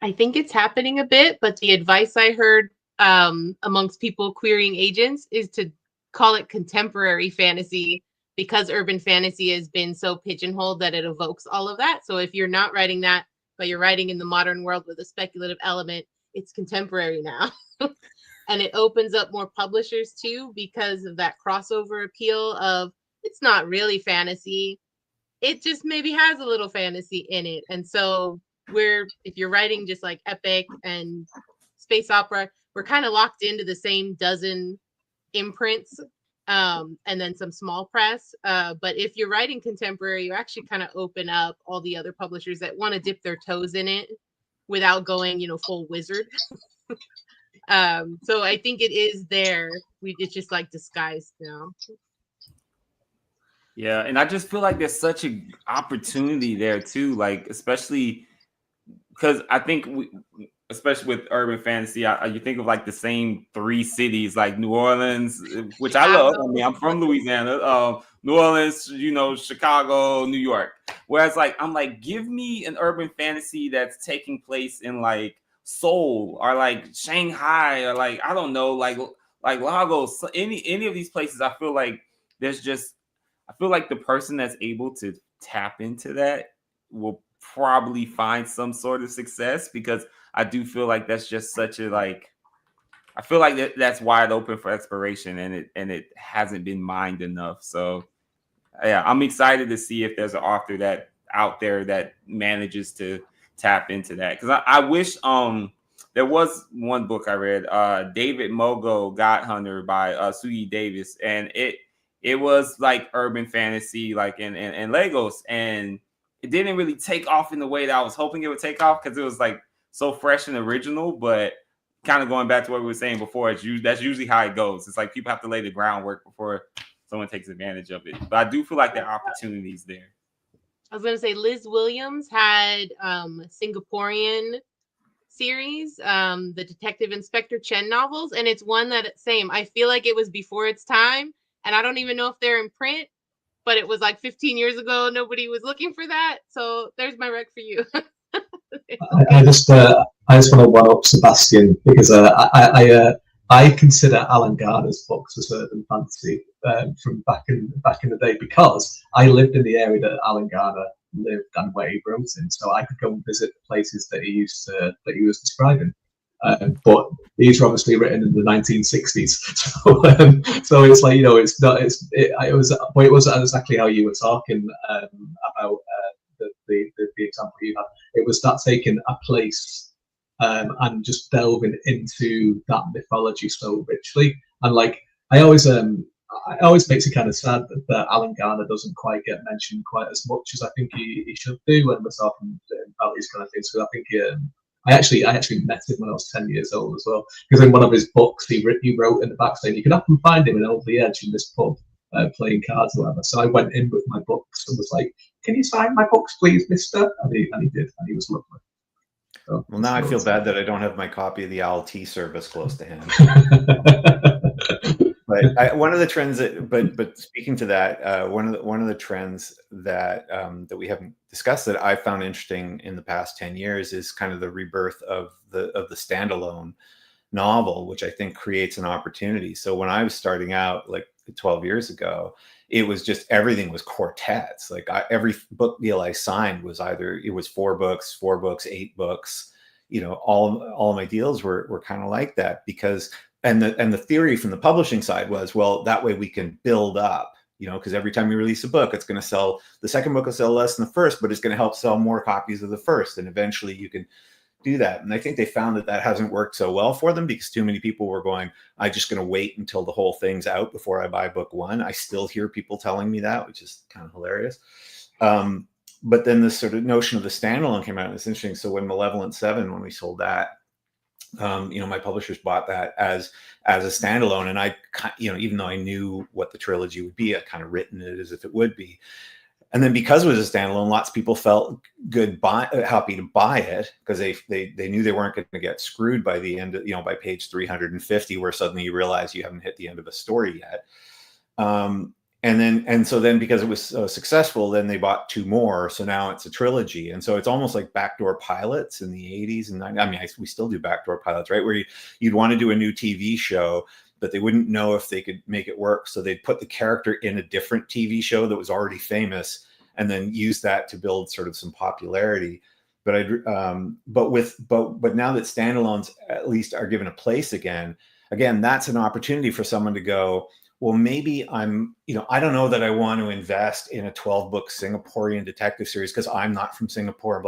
I think it's happening a bit, but the advice I heard amongst people querying agents is to call it contemporary fantasy, because urban fantasy has been so pigeonholed that it evokes all of that. So if you're not writing that, but you're writing in the modern world with a speculative element, it's contemporary now. And it opens up more publishers too, because of that crossover appeal of, it's not really fantasy. It just maybe has a little fantasy in it. And so if you're writing just like epic and space opera, we're kind of locked into the same dozen imprints, and then some small press. But if you're writing contemporary, you actually kind of open up all the other publishers that want to dip their toes in it without going, full wizard. So I think it is there. It's just like disguised now. Yeah, and I just feel like there's such an opportunity there too, like especially because I think especially with urban fantasy, you think of like the same three cities, like New Orleans, which I love. I mean, I'm from Louisiana. New Orleans, Chicago, New York. Whereas I'm like, give me an urban fantasy that's taking place in like Seoul or like Shanghai or like, I don't know, like Lagos, any of these places. I feel like the person that's able to tap into that will probably find some sort of success, because I do feel like that's just such a I feel like that's wide open for exploration, and it hasn't been mined enough. So yeah, I'm excited to see if there's an author that out there that manages to tap into that, because I wish there was one book I read, David Mogo God Hunter by Suyi Davis, and it was like urban fantasy, like in Lagos, and it didn't really take off in the way that I was hoping it would take off, because it was like so fresh and original. But kind of going back to what we were saying before, that's usually how it goes. It's like people have to lay the groundwork before someone takes advantage of it. But I do feel like there are opportunities there. I was going to say Liz Williams had Singaporean series, the Detective Inspector Chen novels, and it's one that I feel like it was before its time, and I don't even know if they're in print, but it was like 15 years ago. Nobody was looking for that. So there's my rec for you. I just want to one up Sebastien, because I consider Alan Garner's books as urban fantasy from back in the day, because I lived in the area that Alan Garner lived and where he wrote in, so I could go and visit the places that he was describing. But these were obviously written in the 1960s, so it's like, it was exactly how you were talking about the example you had. It was that taking a place and just delving into that mythology so richly. And like I always it always makes it kind of sad that Alan Garner doesn't quite get mentioned quite as much as I think he should do when we're talking about these kind of things. Because I think I actually met him when I was 10 years old as well. Because in one of his books, he wrote in the back saying you can often find him in Over the Edge in this pub playing cards or whatever. So I went in with my books and was like, "Can you sign my books, please, Mister?" And he did, and he was lovely. So, well, now I feel bad that I don't have my copy of the LT service close to hand. But one of the trends but speaking to that, one of the trends that that we haven't discussed that I found interesting in the past 10 years is kind of the rebirth of the standalone novel, which I think creates an opportunity. So when I was starting out, like 12 years ago, it was just everything was quartets. Like every book deal I signed was either it was 4 books, 8 books. You know, all of my deals were kind of like that because. And the theory from the publishing side was, well, that way we can build up, you know, because every time you release a book, it's going to sell, the second book will sell less than the first, but it's going to help sell more copies of the first. And eventually you can do that. And I think they found that hasn't worked so well for them because too many people were going, I'm just going to wait until the whole thing's out before I buy book 1. I still hear people telling me that, which is kind of hilarious. But then this sort of notion of the standalone came out, and it's interesting. So when Malevolent 7, when we sold that, you know, my publishers bought that as a standalone, and I, you know, even though I knew what the trilogy would be, I kind of written it as if it would be. And then because it was a standalone, lots of people felt happy to buy it because they knew they weren't going to get screwed by the end of, you know, by page 350, where suddenly you realize you haven't hit the end of a story yet. And so then because it was so successful, then they bought 2 more. So now it's a trilogy. And so it's almost like backdoor pilots in the 80s and 90s. I mean, we still do backdoor pilots, right? Where you'd want to do a new TV show, but they wouldn't know if they could make it work. So they'd put the character in a different TV show that was already famous and then use that to build sort of some popularity. But but now that standalones at least are given a place again, that's an opportunity for someone to go, well, maybe I'm, you know, I don't know that I want to invest in a 12-book Singaporean detective series because I'm not from Singapore,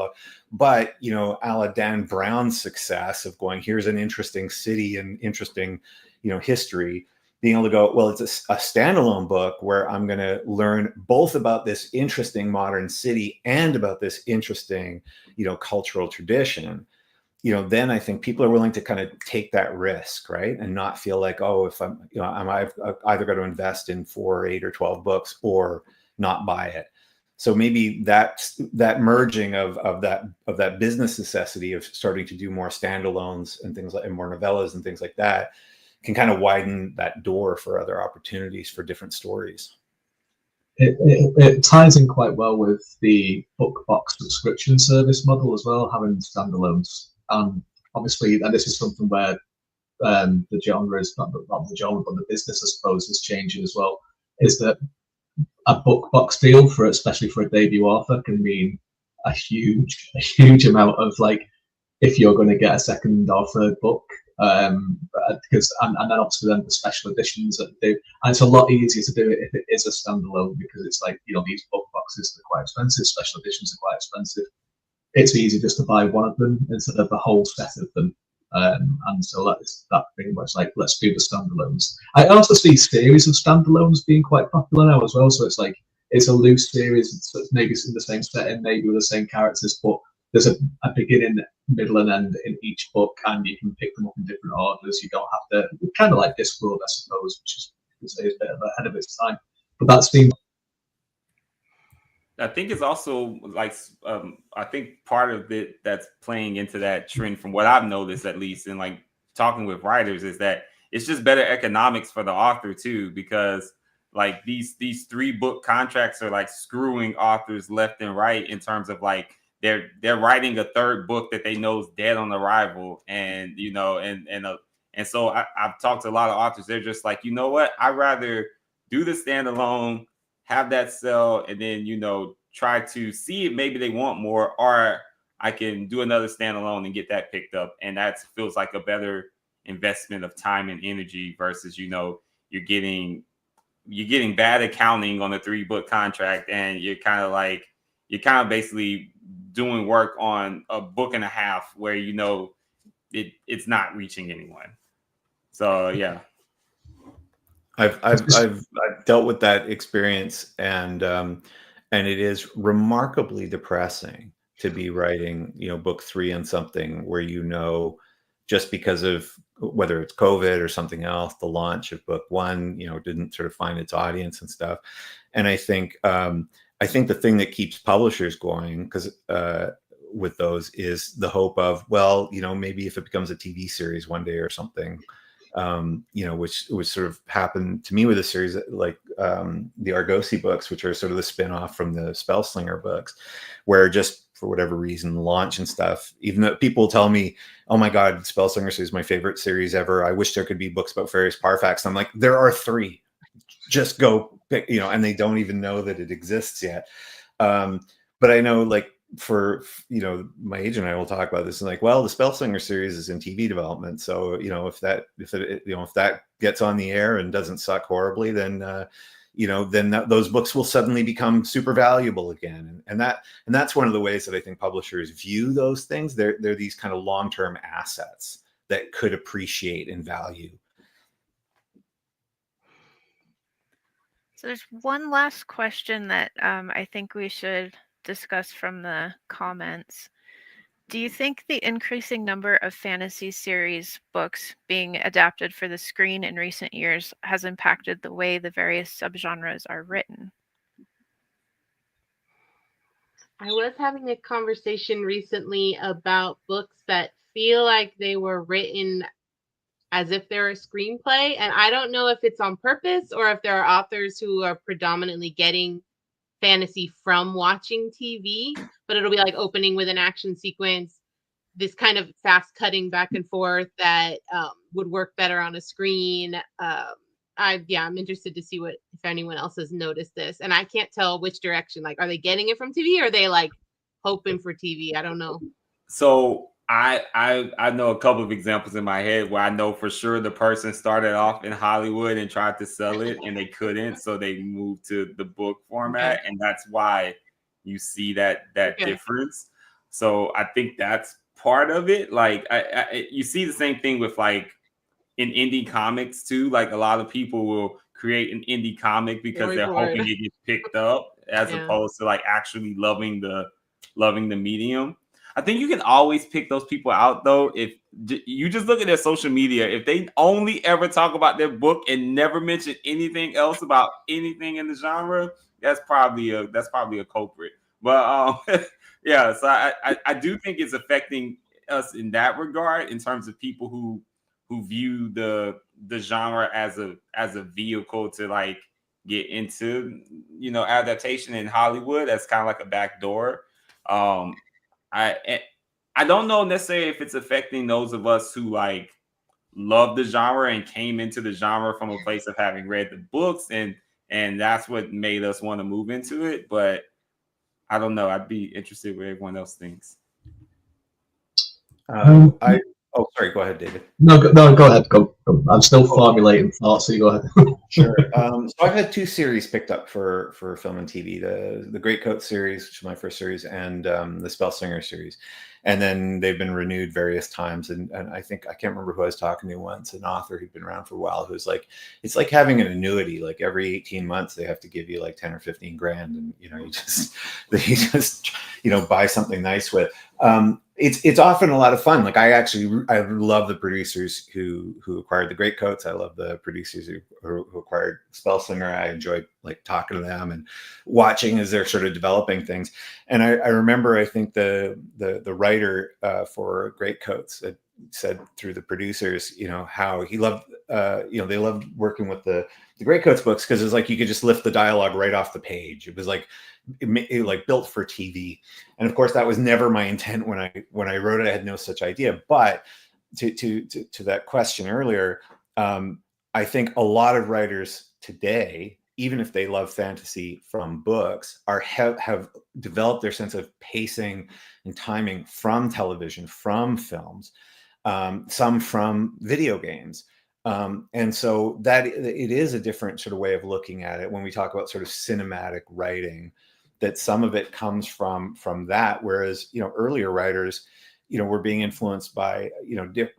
but, you know, a la Dan Brown's success of going, here's an interesting city and interesting, you know, history, being able to go, well, it's a standalone book where I'm going to learn both about this interesting modern city and about this interesting, you know, cultural tradition. You know, then I think people are willing to kind of take that risk, right? And not feel like, oh, if I'm, you know, I've either got to invest in 4, 8, or 12 books or not buy it. So maybe that merging of that business necessity of starting to do more standalones and things like, and more novellas and things like that can kind of widen that door for other opportunities for different stories. It ties in quite well with the book box subscription service model as well, having standalones. Obviously, and this is something where the genre is not the genre, but the business, I suppose, is changing as well. Is that a book box deal especially for a debut author can mean a huge amount of, like, if you're going to get a second or third book, because and then obviously then the special editions that they do, and it's a lot easier to do it if it is a standalone because it's like, you know, these book boxes are quite expensive, special editions are quite expensive. It's easy just to buy one of them instead of a whole set of them. And so that is that thing where it's like, let's do the standalones. I also see series of standalones being quite popular now as well. So it's like, it's a loose series. It's maybe in the same setting, maybe with the same characters, but there's a beginning, middle, and end in each book, and you can pick them up in different orders. You don't have to, kind of like Discworld, I suppose, which is a bit ahead of its time. But that seems. I think it's also like, I think part of it that's playing into that trend from what I've noticed, at least, and like talking with writers, is that it's just better economics for the author too, because like these 3-book contracts are like screwing authors left and right in terms of like they're writing a 3rd book that they know is dead on arrival, and you know, and so I've talked to a lot of authors. They're just like, you know what, I'd rather do the standalone, have that sell, and then, you know, try to see if maybe they want more, or I can do another standalone and get that picked up. And that feels like a better investment of time and energy versus, you know, you're getting bad accounting on a 3-book contract, and you're kind of basically doing work on a book and a half where, you know, it's not reaching anyone. So yeah. I've dealt with that experience, and it is remarkably depressing to be writing, book 3 on something where, just because of whether it's COVID or something else, the launch of book 1, didn't sort of find its audience and stuff. And I think the thing that keeps publishers going, because with those, is the hope of, well, maybe if it becomes a TV series one day or something, which sort of happened to me with a series like the Argosy books, which are sort of the spin-off from the Spellslinger books, where just for whatever reason, launch and stuff, even though people tell me, oh my God, Spellslinger series is my favorite series ever. I wish there could be books about various Parfax. And I'm like, there are 3. Just go pick, and they don't even know that it exists yet. But I know, like, for my agent and I will talk about this, and like, well, the Spellslinger series is in TV development, so if that gets on the air and doesn't suck horribly, then those books will suddenly become super valuable again. And that's one of the ways that I think publishers view those things. They're these kind of long-term assets that could appreciate in value. So there's one last question that I think we should discuss from the comments. Do you think the increasing number of fantasy series books being adapted for the screen in recent years has impacted the way the various subgenres are written? I was having a conversation recently about books that feel like they were written as if they're a screenplay, and I don't know if it's on purpose or if there are authors who are predominantly getting fantasy from watching TV, but it'll be like opening with an action sequence, this kind of fast cutting back and forth that would work better on a screen. I'm interested to see if anyone else has noticed this, and I can't tell which direction. Like, are they getting it from TV, or are they like hoping for TV? I don't know. So I know a couple of examples in my head where I know for sure the person started off in Hollywood and tried to sell it and they couldn't, so they moved to the book format, and that's why you see that difference. So I think that's part of it. Like, you see the same thing with, like, in indie comics too. Like, a lot of people will create an indie comic because they're hoping it gets picked up, as opposed to like actually loving the medium. I think you can always pick those people out, though, if you just look at their social media. If they only ever talk about their book and never mention anything else about anything in the genre, that's probably a culprit. But so I do think it's affecting us in that regard, in terms of people who view the genre as a vehicle to, like, get into adaptation in Hollywood. That's kind of like a back door. I don't know necessarily if it's affecting those of us who, like, love the genre and came into the genre from a place of having read the books, and that's what made us want to move into it. But I don't know. I'd be interested what everyone else thinks. Oh, sorry. Go ahead, David. No, go ahead. Go. I'm still formulating thoughts, so you go ahead. Sure. So I've had 2 series picked up for film and TV: the Greatcoat series, which was my first series, and the Spellslinger series. And then they've been renewed various times. And I think, I can't remember who I was talking to once, an author who'd been around for a while, who's like, it's like having an annuity. Like, every 18 months they have to give you like 10 or 15 grand, and you just buy something nice with. It's often a lot of fun. Like, I love the producers who acquired the Greatcoats. I love the producers who acquired Spellslinger. I enjoy, like, talking to them and watching as they're sort of developing things. And I remember, I think the writer for Greatcoats said through the producers, how he loved, they loved working with the Greatcoats books, because it's like you could just lift the dialogue right off the page. It was like, like built for TV. And of course, that was never my intent when I wrote it. I had no such idea. But to that question earlier, I think a lot of writers today, even if they love fantasy from books, have developed their sense of pacing and timing from television, from films, some from video games. And so that it is a different sort of way of looking at it when we talk about sort of cinematic writing, that some of it comes from that, whereas earlier writers were being influenced by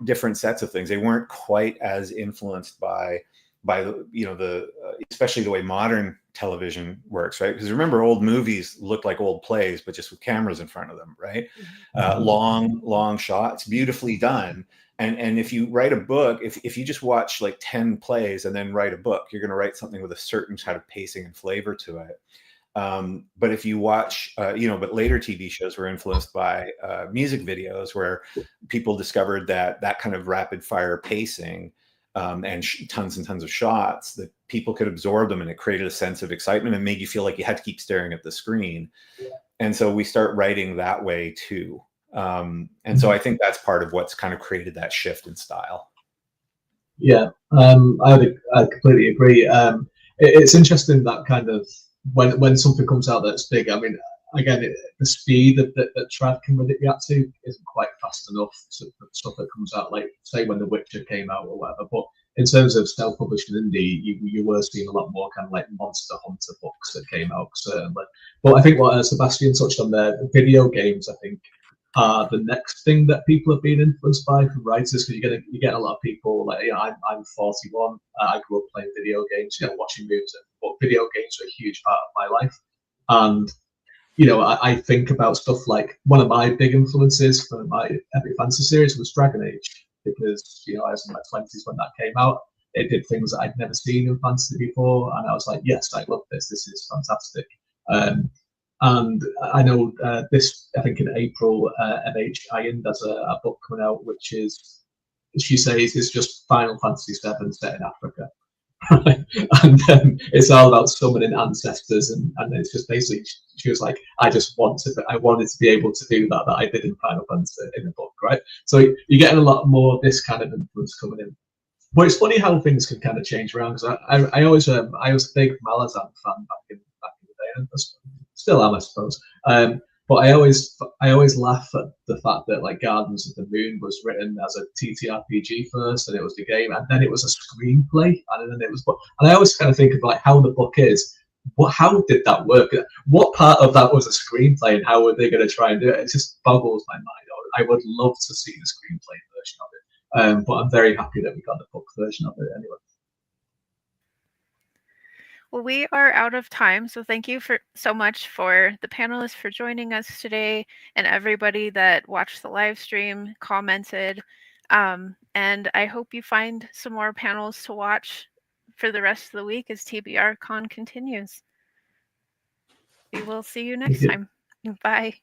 different sets of things. They weren't quite as influenced by by the, you know, the especially the way modern television works, right? Because remember, old movies looked like old plays, but just with cameras in front of them, right? Long shots, beautifully done. And if you write a book, if you just watch like 10 plays and then write a book, you're going to write something with a certain kind of pacing and flavor to it. But if you watch, you know, but later TV shows were influenced by music videos, where people discovered that kind of rapid fire pacing and tons and tons of shots, that people could absorb them, and it created a sense of excitement and made you feel like you had to keep staring at the screen. And so we start writing that way too. And so I think that's part of what's kind of created that shift in style. Yeah, I completely agree. It's interesting that kind of when something comes out that's big. I mean, again, the speed that Trav can react to isn't quite fast enough. So the stuff that comes out, like say when The Witcher came out or whatever. But in terms of self-published and indie, you were seeing a lot more kind of like Monster Hunter books that came out, certainly. But I think what Sebastien touched on there, video games, I think, are the next thing that people have been influenced by from writers. Because you get a lot of people like, you know, I'm 41. I grew up playing video games, you know, watching movies, but video games are a huge part of my life. And you know, I think about stuff like one of my big influences for my epic fantasy series was Dragon Age, because you know I was in my 20s when that came out. It did things that I'd never seen in fantasy before, and I was like, yes, I love this. This is fantastic. And I know I think in April, MH Iron does a book coming out, which is, she says, is just Final Fantasy VII set in Africa. And it's all about summoning ancestors, and it's just basically, she was like, I wanted to be able to do that I did in Final Fantasy in the book, right? So you're getting a lot more of this kind of influence coming in. But it's funny how things can kind of change around, because I was a big Malazan fan back in the day, and still am, I suppose. But I always laugh at the fact that like Gardens of the Moon was written as a TTRPG first, and it was the game, and then it was a screenplay, and then it was. And I always kind of think of like how the book is. How did that work? What part of that was a screenplay, and how were they going to try and do it? It just boggles my mind. I would love to see the screenplay version of it, but I'm very happy that we got the book version of it anyway. Well, we are out of time, so thank you so much for the panelists for joining us today, and everybody that watched the live stream, commented, and I hope you find some more panels to watch for the rest of the week as TBRCon continues. We will see you next time. Bye.